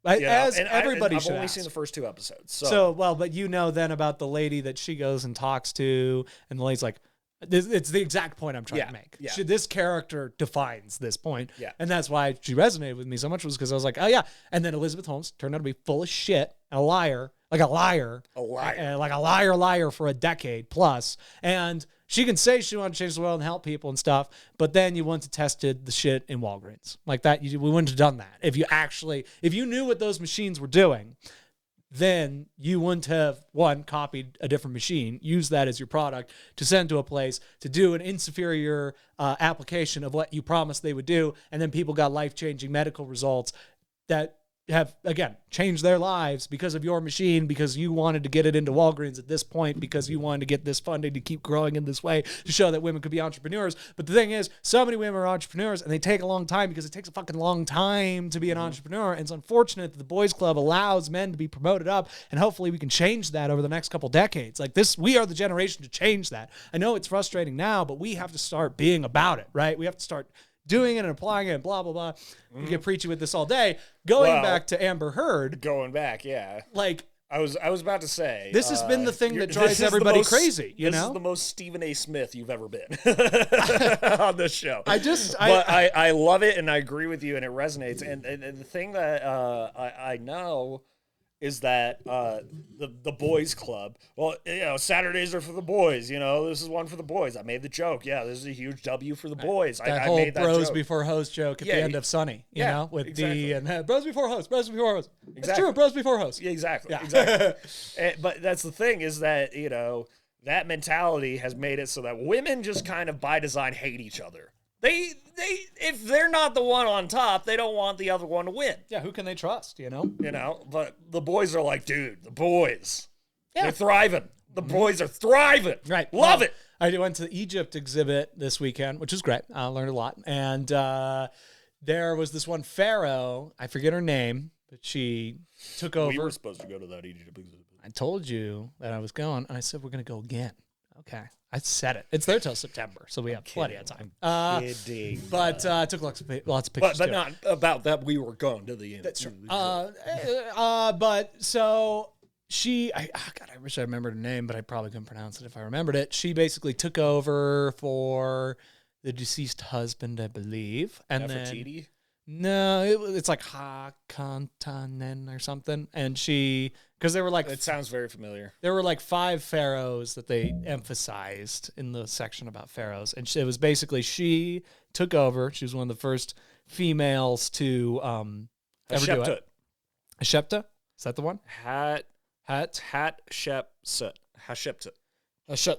As everybody should I've only ask. seen the first 2 episodes. But you know then about the lady that she goes and talks to, and the lady's like, it's the exact point I'm trying to make. Yeah. This character defines this point. Yeah. And that's why she resonated with me so much, was because I was like, oh yeah. And then Elizabeth Holmes turned out to be full of shit, and a liar. Like a liar for a decade plus. And she can say she wanted to change the world and help people and stuff, but then you went to tested the shit in Walgreens. Like that, we wouldn't have done that. If you knew what those machines were doing, then you wouldn't have, copied a different machine, use that as your product to send to a place to do an inferior application of what you promised they would do, and then people got life-changing medical results that have, again, changed their lives because of your machine, because you wanted to get it into Walgreens at this point, because you wanted to get this funding to keep growing in this way to show that women could be entrepreneurs. But the thing is, so many women are entrepreneurs, and they take a long time because it takes a fucking long time to be an entrepreneur. And it's unfortunate that the Boys Club allows men to be promoted up, and hopefully we can change that over the next couple decades. Like this, we are the generation to change that. I know it's frustrating now, but we have to start being about it, right? We have to start doing it and applying it and blah, blah, blah. We get preachy with this all day. Going back to Amber Heard. Going back, yeah. Like, I was about to say This has been the thing that drives everybody crazy. This is the most Stephen A. Smith you've ever been on this show. I love it, and I agree with you, and it resonates. And the thing that I know is that the boys club. Well, Saturdays are for the boys. This is one for the boys. I made the joke. Yeah, this is a huge W for the boys. That whole bros before host joke at the end of Sunny. With exactly. Bros before host. Bros before host. Exactly. It's true. Bros before host. Yeah, exactly. But that's the thing is that that mentality has made it so that women just kind of by design hate each other. They if they're not the one on top, they don't want the other one to win. Yeah, who can they trust, But the boys are like, dude, the boys. Yeah. They're thriving. The boys are thriving. Right. Love it. I went to the Egypt exhibit this weekend, which was great. I learned a lot. And there was this one pharaoh, I forget her name, but she took over. We were supposed to go to that Egypt exhibit. I told you that I was going, and I said we're going to go again. Okay. I said it. It's there till September, so we have plenty of time. But took lots of pictures. But not about that. We were going to the end. That's true. But so she, I wish I remembered her name, but I probably couldn't pronounce it if I remembered it. She basically took over for the deceased husband, I believe, and Nefertiti? No, it's like Ha-Kantanen or something. And because there were like... It sounds very familiar. There were like 5 pharaohs that they emphasized in the section about pharaohs. And it was basically she took over. She was one of the first females to ever do it. Hashepta? Is that the one? Hatshepsut. Hatshepsut. Sorry,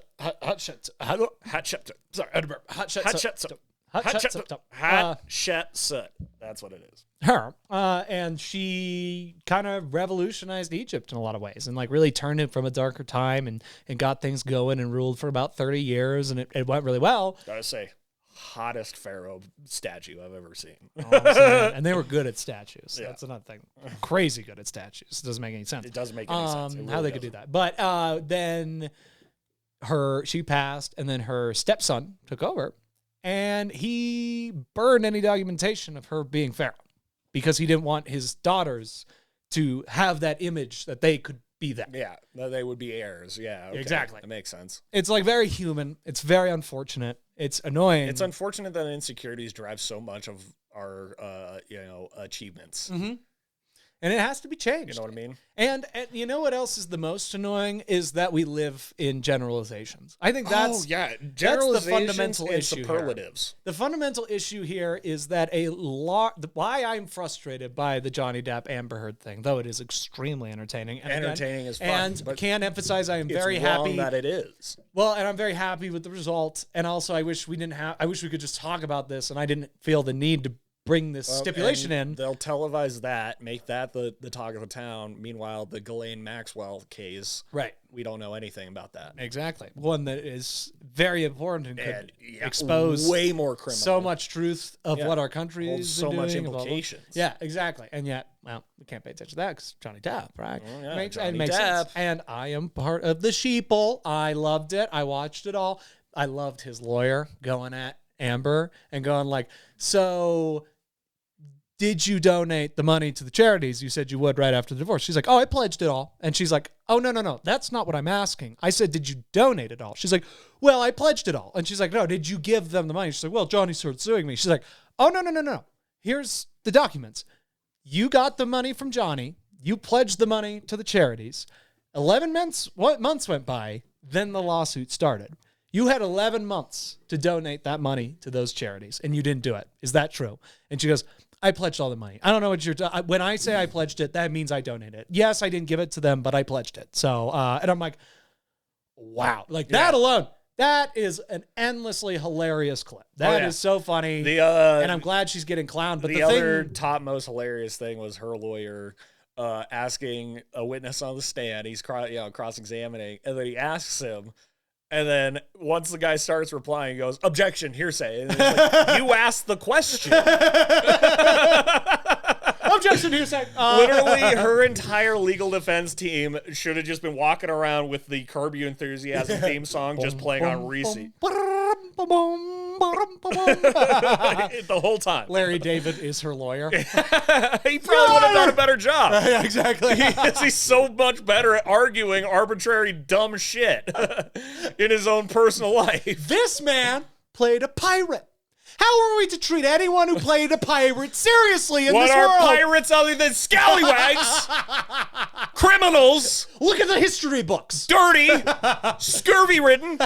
I remember. Hatshepsut. Hatshepsut. That's what it is. Her. And she kind of revolutionized Egypt in a lot of ways and like really turned it from a darker time and got things going and ruled for about 30 years. And it went really well. Gotta say, hottest pharaoh statue I've ever seen. And they were good at statues. Yeah. That's another thing. Crazy good at statues. It doesn't make any sense. It doesn't make any sense. Really how they could do that. But then she passed and then her stepson took over. And he burned any documentation of her being pharaoh because he didn't want his daughters to have that image that they could be that. Yeah, that they would be heirs. Yeah, okay. Exactly. That makes sense. It's like very human. It's very unfortunate. It's annoying. It's unfortunate that insecurities drive so much of our, achievements. Mm-hmm. And it has to be changed. You know what I mean? And you know what else is the most annoying is that we live in generalizations. I think that's generalizations that's the fundamental and issue superlatives. Here. The fundamental issue here is that why I'm frustrated by the Johnny Depp Amber Heard thing, though it is extremely entertaining. And entertaining is fun. And can't emphasize I am very happy that it is. Well, and I'm very happy with the result. And also I wish we could just talk about this and I didn't feel the need to bring this stipulation in. They'll televise that, make that the talk of the town. Meanwhile, the Ghislaine Maxwell case, right? We don't know anything about that. Exactly. One that is very important and could expose way more criminal. So much truth of what our country is so doing. Much implications. Yeah, exactly. And yet, well, we can't pay attention to that because Johnny Depp, right? Makes Depp. sense. And I am part of the sheeple. I loved it. I watched it all. I loved his lawyer going at Amber and going like, so... Did you donate the money to the charities? You said you would right after the divorce. She's like, oh, I pledged it all. And she's like, oh, no. That's not what I'm asking. I said, did you donate it all? She's like, well, I pledged it all. And she's like, no, did you give them the money? She's like, well, Johnny started suing me. She's like, oh, no. Here's the documents. You got the money from Johnny. You pledged the money to the charities. 11 months, months went by? Then the lawsuit started. You had 11 months to donate that money to those charities, and you didn't do it. Is that true? And she goes, I pledged all the money. I don't know what when I say I pledged it, that means I donated it. Yes, I didn't give it to them, but I pledged it. So, and I'm like, wow. Like that alone, that is an endlessly hilarious clip. That is so funny. And I'm glad she's getting clowned. But the other top most hilarious thing was her lawyer asking a witness on the stand. He's cross-examining, and then he asks him, and then once the guy starts replying, he goes, objection, hearsay. And he's like, you asked the question. Objection, hearsay. Literally, her entire legal defense team should have just been walking around with the Curb Your Enthusiasm theme song just playing on repeat. The whole time. Larry David is her lawyer. He probably would have done a better job. Yeah, exactly. He's so much better at arguing arbitrary dumb shit in his own personal life. This man played a pirate. How are we to treat anyone who played a pirate seriously in What this are world? pirates other than scallywags? Criminals, Look at the history books. dirty, scurvy-ridden,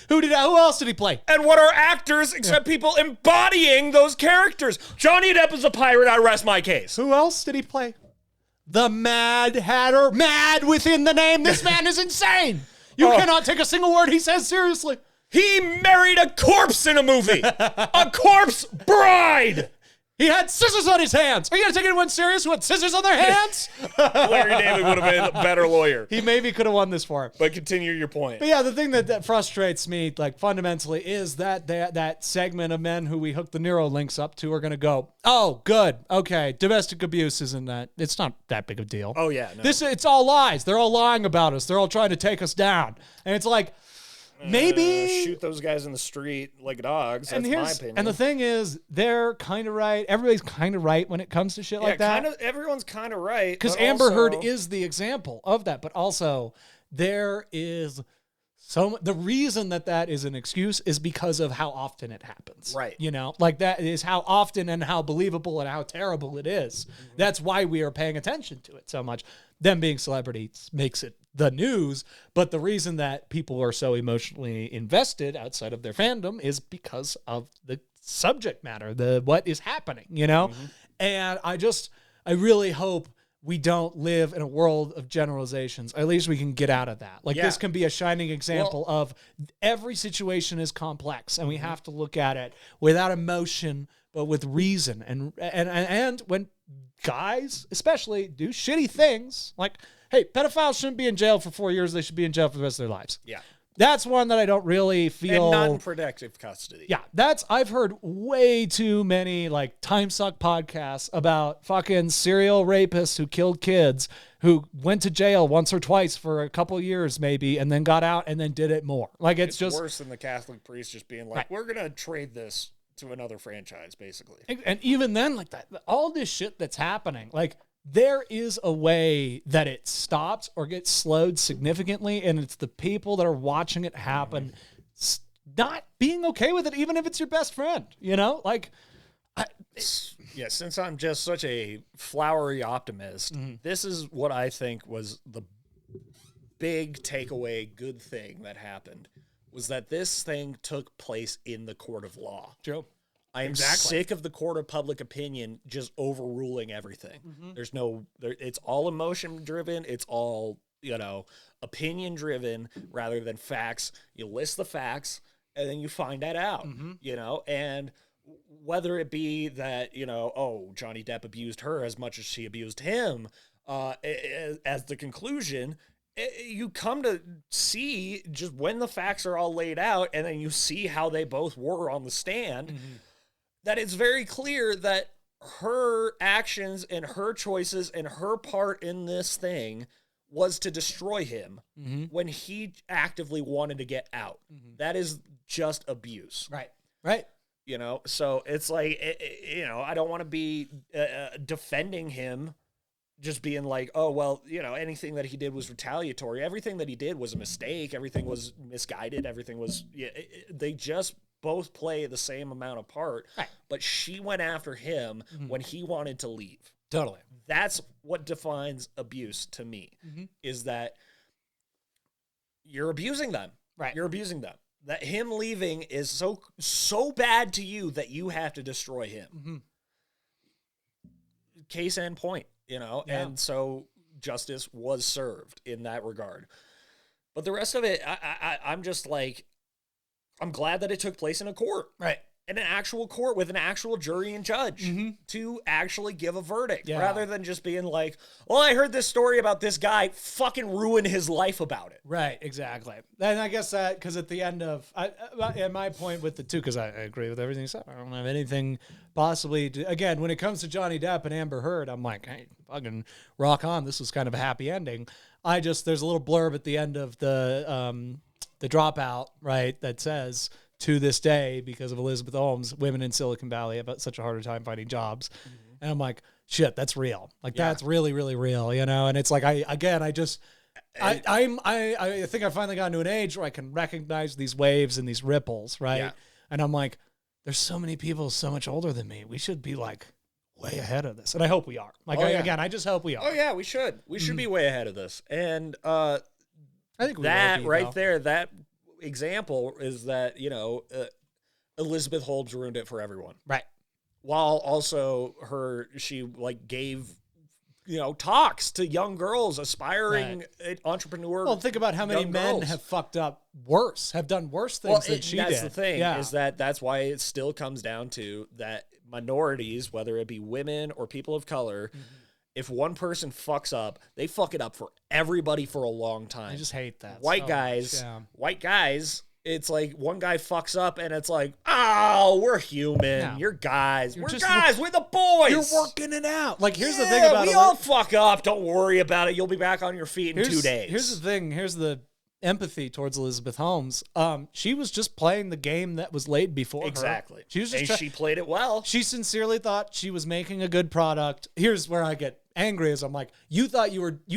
Who else did he play? and what are actors except people embodying those characters? Johnny Depp is a pirate, I rest my case. Who else did he play? The Mad Hatter. Mad within the name. This man is insane. You cannot take a single word he says seriously. He married a corpse in a movie. A corpse bride. He had scissors on his hands. Are you going to take anyone serious who had scissors on their hands? Larry David would have been a better lawyer. He maybe could have won this for him. But continue your point. But yeah, the thing that frustrates me, like fundamentally, is that segment of men who we hook the neuro links up to are going to go, oh, good, okay, domestic abuse isn't that, it's not that big of a deal. Oh, yeah. No. It's all lies. They're all lying about us. They're all trying to take us down. And it's like, maybe shoot those guys in the street like dogs. That's my opinion. And the thing is, they're kind of right. Everybody's kind of right when it comes to shit like that. Everyone's kind of right. Because Amber Heard is the example of that. But also, there is the reason that is an excuse is because of how often it happens. Right. You know, like that is how often and how believable and how terrible it is. Mm-hmm. That's why we are paying attention to it so much. Them being celebrities makes it the news, but the reason that people are so emotionally invested outside of their fandom is because of the subject matter, what is happening, you know? Mm-hmm. And I really hope we don't live in a world of generalizations. At least we can get out of that. Like this can be a shining example of every situation is complex and we have to look at it without emotion, but with reason. And when guys, especially, do shitty things, like, hey, pedophiles shouldn't be in jail for 4 years. They should be in jail for the rest of their lives. Yeah. That's one that I don't really feel. And not in protective custody. Yeah. I've heard way too many like time suck podcasts about fucking serial rapists who killed kids who went to jail once or twice for a couple years maybe and then got out and then did it more. Like it's just worse than the Catholic priest just being like, we're going to trade this to another franchise, basically. And even then, like that, all this shit that's happening, like there is a way that it stops or gets slowed significantly, and it's the people that are watching it happen not being okay with it, even if it's your best friend, you know? Like, since I'm just such a flowery optimist, this is what I think was the big takeaway good thing that happened, was that this thing took place in the court of law. Joe. I am sick of the court of public opinion just overruling everything. Mm-hmm. It's all emotion driven. It's all, opinion driven rather than facts. You list the facts and then you find that out, and whether it be that, Johnny Depp abused her as much as she abused him, as the conclusion, you come to see just when the facts are all laid out and then you see how they both were on the stand, that it's very clear that her actions and her choices and her part in this thing was to destroy him when he actively wanted to get out. That is just abuse. Right. So it's like, I don't want to be defending him, just being like, oh, well, anything that he did was retaliatory. Everything that he did was a mistake. Everything was misguided. Everything was, they just both play the same amount of part, but she went after him when he wanted to leave. Totally. That's what defines abuse to me, is that you're abusing them. Right. You're abusing them. That him leaving is so bad to you that you have to destroy him. Case and point, and so justice was served in that regard. But the rest of it, I'm just like, I'm glad that it took place in a court. Right. In an actual court with an actual jury and judge to actually give a verdict rather than just being like, well, I heard this story about this guy, fucking ruin his life about it. Right, exactly. And I guess that, because at the end of, and my point with the two, because I agree with everything you said, I don't have anything possibly to, again, when it comes to Johnny Depp and Amber Heard, I'm like, hey, fucking rock on. This was kind of a happy ending. There's a little blurb at the end of the Dropout, right, that says, to this day, because of Elizabeth Holmes, women in Silicon Valley have such a harder time finding jobs. And I'm like, shit, that's real. Like, that's really, really real, you know? And it's like, I think I finally gotten to an age where I can recognize these waves and these ripples, right? Yeah. And I'm like, there's so many people so much older than me. We should be like way ahead of this. And I hope we are. Like, again, I just hope we are. Oh yeah, we should. We should be way ahead of this. And I think we that will be, right though. there, that example is that, you know, Elizabeth Holmes ruined it for everyone. Right. While also she like gave, you know, talks to young girls, aspiring entrepreneur. Well, think about how many young men girls. have fucked up worse, have done worse things than she did. That's the thing, Yeah. is that's why it still comes down to that minorities, whether it be women or people of color, if one person fucks up, they fuck it up for everybody for a long time. I just hate that. White so guys, much, yeah. it's like one guy fucks up and it's like, oh, we're human. Yeah. You're guys. You're We're just- guys. We're the boys. You're working it out. Like, here's the thing about we all fuck up. Don't worry about it. You'll be back on your feet in 2 days. Here's the thing. Here's the empathy towards Elizabeth Holmes. She was just playing the game that was laid before her. Exactly. She was just she played it well. She sincerely thought she was making a good product. Here's where I get angry is I'm like, you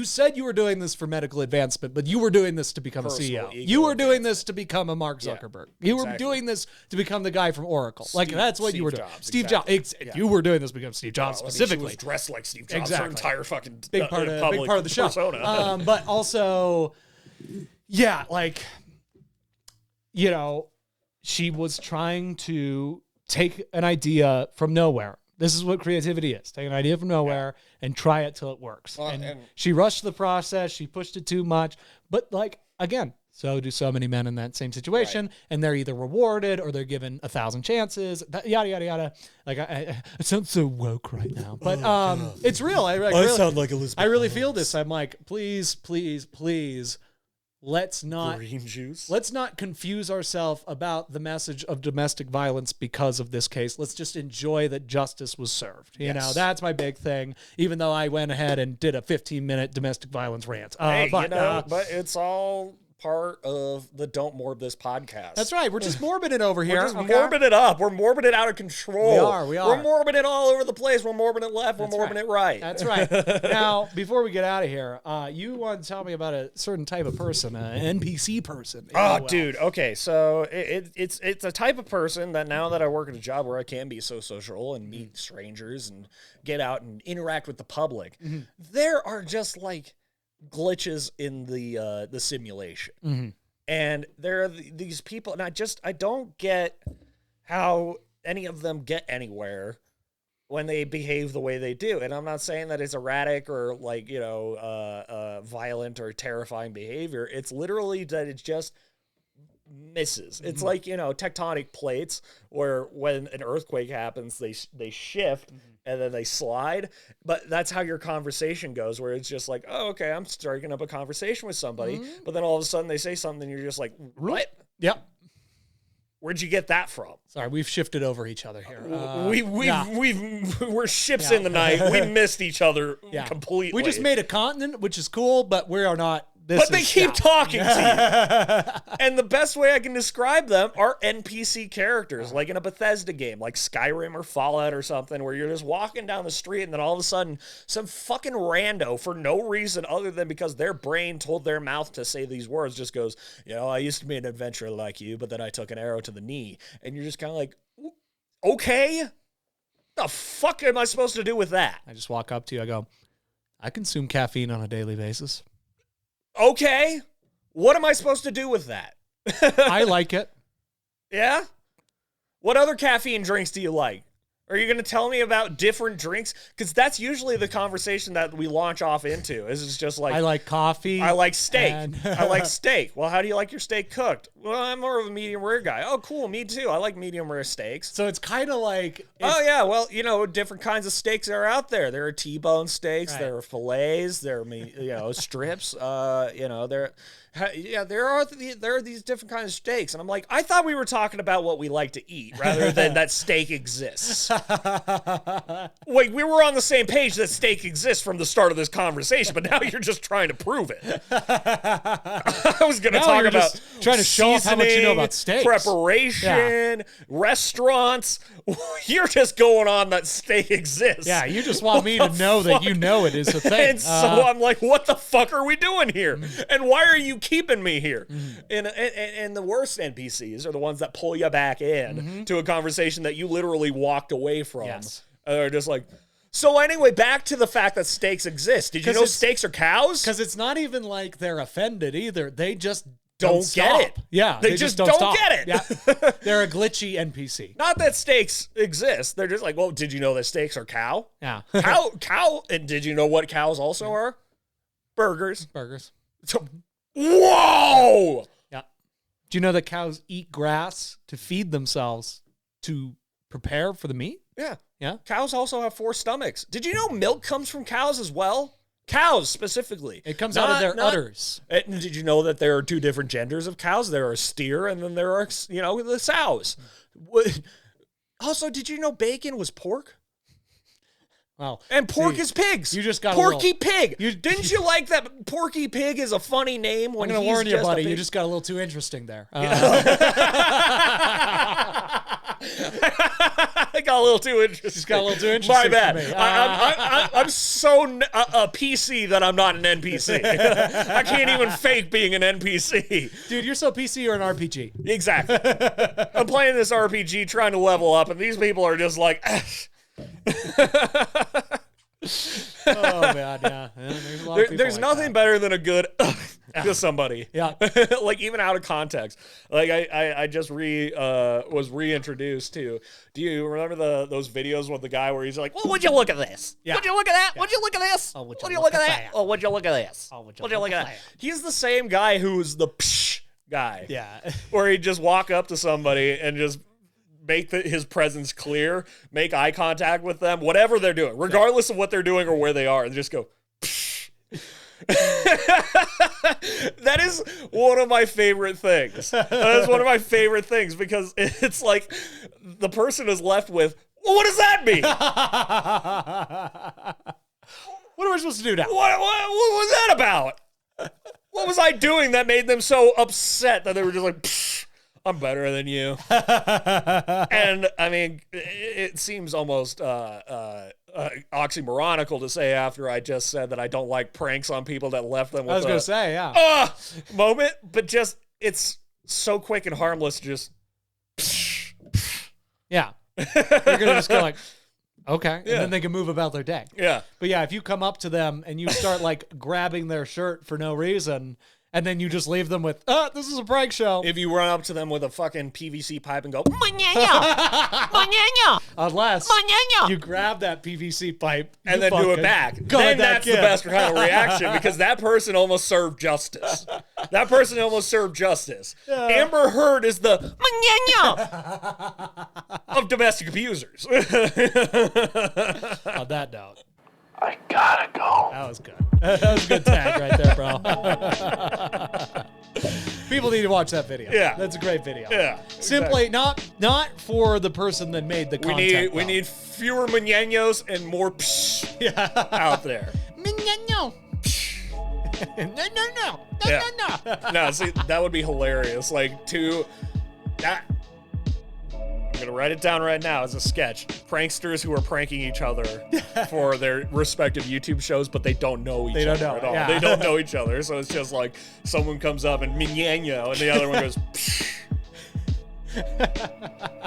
said you were doing this for medical advancement, but you were doing this to become Personal a CEO. ego You were doing this to become a Mark Yeah, Zuckerberg. You were exactly. doing this to become the guy from Oracle. Like, that's what you were doing. Jobs, Steve exactly. Jobs. You were doing this to become Steve Jobs specifically. She was dressed like Steve Jobs. Exactly. Her entire fucking big part of the show. persona. But also, yeah, like, you know, she was trying to take an idea from nowhere. This is what creativity is. Take an idea from nowhere and try it till it works. Well, and and- she rushed the process. She pushed it too much. But, like, again, so do so many men in that same situation. And they're either rewarded or they're given 1,000 chances. Yada, yada, yada. Like, I sound so woke right now. But it's real. I really, sound like Elizabeth. I really feel this. I'm like, please, please, please, let's not Green juice. let's not confuse ourselves about the message of domestic violence because of this case. Let's just enjoy that justice was served. You know, that's my big thing. Even though I went ahead and did a 15-minute domestic violence rant. But it's all part of the Don't Morb This podcast. That's right. We're just morbid it over here. We're just okay? morbid it up. We're morbid it out of control. We are. We're morbid it all over the place. We're morbid it left. That's we're morbid right. it right. That's right. Now, before we get out of here, you want to tell me about a certain type of person, an NPC person. Oh, dude. Okay, so it's a type of person that now that I work at a job where I can be so social and meet strangers and get out and interact with the public, there are just like glitches in the simulation. And there are these people, and I don't get how any of them get anywhere when they behave the way they do. And I'm not saying that it's erratic or like, you know, violent or terrifying behavior. It's literally that it's just misses. It's like, you know, tectonic plates where when an earthquake happens, they shift and then they slide. But that's how your conversation goes, where it's just like, oh, okay, I'm striking up a conversation with somebody. But then all of a sudden they say something and you're just like, what? Yep. Where'd you get that from? Sorry, we've shifted over each other here. We're ships in the night. We missed each other completely. We just made a continent, which is cool, but we are not. But they keep talking to you. And the best way I can describe them are NPC characters, like in a Bethesda game, like Skyrim or Fallout or something, where you're just walking down the street and then all of a sudden some fucking rando, for no reason other than because their brain told their mouth to say these words, just goes, you know, I used to be an adventurer like you, but then I took an arrow to the knee. And you're just kind of like, okay, the fuck am I supposed to do with that? I just walk up to you. I go, I consume caffeine on a daily basis. Okay, what am I supposed to do with that? I like it. Yeah? What other caffeine drinks do you like? Are you going to tell me about different drinks? Because that's usually the conversation that we launch off into. Is it's just like, I like coffee. I like steak. and- I like steak. Well, how do you like your steak cooked? Well, I'm more of a medium rare guy. Oh, cool. Me too. I like medium rare steaks. So it's kind of like. Oh, yeah. Well, you know, different kinds of steaks are out there. There are T-bone steaks. Right. There are fillets. There are, you know, strips. You know, there are these different kinds of steaks. And I'm like, I thought we were talking about what we like to eat rather than that steak exists. Wait, we were on the same page that steak exists from the start of this conversation, but now you're just trying to prove it. I was going to talk about trying to show off how much you know about steaks. Preparation, restaurants. You're just going on that steak exists. Yeah, you just want me to know that you know it is a thing. And so I'm like, what the fuck are we doing here? And why are you keeping me here? And the worst NPCs are the ones that pull you back in to a conversation that you literally walked away from. Yes. They're just like, so anyway, back to the fact that steaks exist. Did you know steaks are cows? Because it's not even like they're offended either. They just don't stop. get it. Yeah, They just don't stop. get it. Yeah. They're a glitchy NPC. Not that steaks exist. They're just like, well, did you know that steaks are cow? Yeah. Cow. And did you know what cows also are? Burgers. So, whoa! Yeah. Do you know that cows eat grass to feed themselves to prepare for the meat? Yeah. Yeah. Cows also have 4 stomachs. Did you know milk comes from cows as well? Cows specifically. It comes out of their udders. And did you know that there are 2 different genders of cows? There are steer and then there are, the sows. Also, did you know bacon was pork? Well, and pork is pigs. You just got Porky Pig. Didn't you like that Porky Pig is a funny name when I'm he's gonna warn you, just buddy. a pig? You just got a little too interesting there. I got a little too interesting. Just got a little too interesting. My bad. For me. I'm so PC that I'm not an NPC. I can't even fake being an NPC. Dude, you're so PC, you're an RPG. Exactly. I'm playing this RPG trying to level up, and these people are just like, Oh, man, yeah. There's a lot of people there's like nothing that. better than a good to somebody. Yeah. Like, even out of context. Like, I just was reintroduced to, do you remember those videos with the guy where he's like, well, would you look at this? Yeah. Would you look at that? Would you look at this? Oh, would you look at that? Oh, would you look at this? Oh, Would you look at that? He's the same guy who's the psh guy. Yeah. Where he'd just walk up to somebody and just make his presence clear, make eye contact with them, whatever they're doing, regardless of what they're doing or where they are, and just go, psh. That is one of my favorite things. That is one of my favorite things because it's like the person is left with, well, what does that mean? What are we supposed to do now? What was that about? What was I doing that made them so upset that they were just like, psh, I'm better than you? And I mean, it seems almost oxymoronical to say after I just said that I don't like pranks on people that left them with I was going to say, yeah. Moment, but just, it's so quick and harmless, just, Yeah. You're going to just go like, okay. And Yeah. then they can move about their day. yeah. But yeah, if you come up to them and you start like grabbing their shirt for no reason, and then you just leave them with, this is a prank show. If you run up to them with a fucking PVC pipe and go, Unless you grab that PVC pipe and then do it back. Then that's the best kind of reaction because that person almost served justice. That person almost served justice. Amber Heard is the of domestic abusers. On that note. I gotta go. That was good. That was a good tag right there, bro. People need to watch that video. Yeah. That's a great video. Yeah. Simply not for the person that made the content. We need fewer Muñeños and more psh out there. No. No. No, see, that would be hilarious. Like, I'm going to write it down right now as a sketch. Pranksters who are pranking each other for their respective YouTube shows, but they don't know each other at all. Yeah. They don't know each other. So it's just like someone comes up and Muñeño, and the other one goes, psh.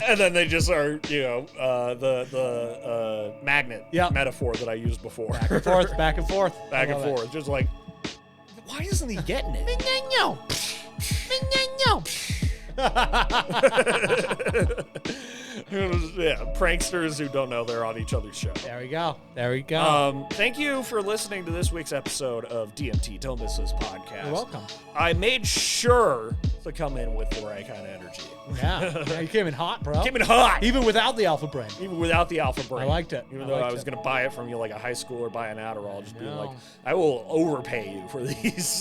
And then they just are, the magnet metaphor that I used before. Back and forth, back and forth. Back and forth. Just like, why isn't he getting it? No. Yeah, pranksters who don't know they're on each other's show. There we go. Thank you for listening to this week's episode of DMT. Don't Miss This Podcast. You're welcome. I made sure to come in with the right kind of energy. Yeah, you came in hot, bro. Came in hot. Even without the alpha brain. Even without the alpha brain. I liked it. Even though I was going to buy it from you like a high schooler buying Adderall, just being No. like, I will overpay you for these.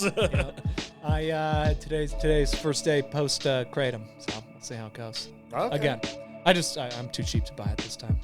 Today's first day post kratom, so we'll see how it goes. Okay. Again, I'm too cheap to buy it this time.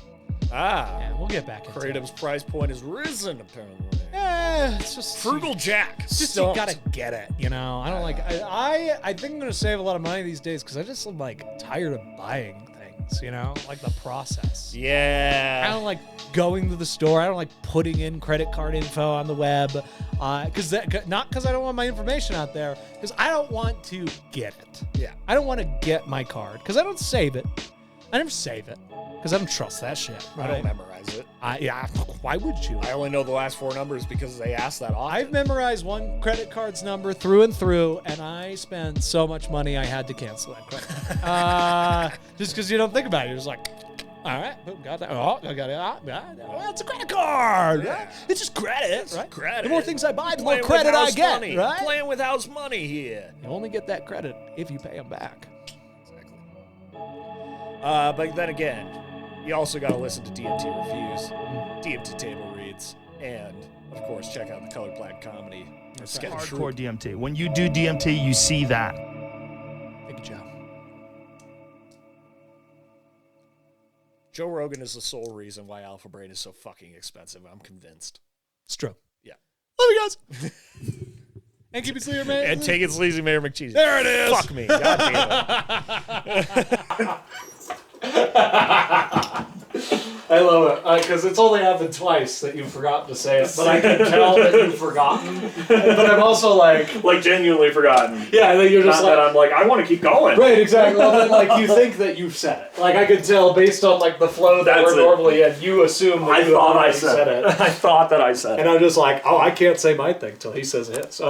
Yeah, we'll get back into Kratom's price point has risen, apparently. it's just Frugal Jack. It's just you gotta get it, you know. I don't like. I think I'm gonna save a lot of money these days because I just am like tired of buying things, you know, like the process. Yeah. I don't like going to the store. I don't like putting in credit card info on the web, not because I don't want my information out there, because I don't want to get it. Yeah. I don't want to get my card because I don't save it. I never save it because I don't trust that shit. I don't memorize it. Yeah. Why would you? I only know the last 4 numbers because they ask that often. I've memorized one credit card's number through and through, and I spend so much money I had to cancel that credit card. Just because you don't think about it. You're just like, all right, got that. Oh, I got it. Well, it's a credit card. Yeah. Right? It's just credit, right? Credit. The more things I buy, the more Playing with credit I house get, money. right? Playing with house money here. You only get that credit if you pay them back. Exactly. But then again, you also got to listen to DMT Reviews, DMT Table Reads, and, of course, check out the Color Black Comedy. Hardcore DMT. When you do DMT, you see that. Thank you, Joe. Joe Rogan is the sole reason why Alpha Brain is so fucking expensive. I'm convinced. It's true. Yeah. Love you guys. And keep it sleazy, man. And take it sleazy, Mayor McCheese. There it is. Fuck me. God damn it. I love it because it's only happened twice that you've forgotten to say it, but I can tell that you've forgotten. But I'm also like genuinely forgotten. yeah, I think you're just Not that I'm like, I want to keep going. right, exactly. Well, then like you think that you've said it. Like I could tell based on like the flow that That's we're it. normally in, you assume that I you thought I already said it. I thought that I said it. And I'm just like, oh, I can't say my thing till he says his.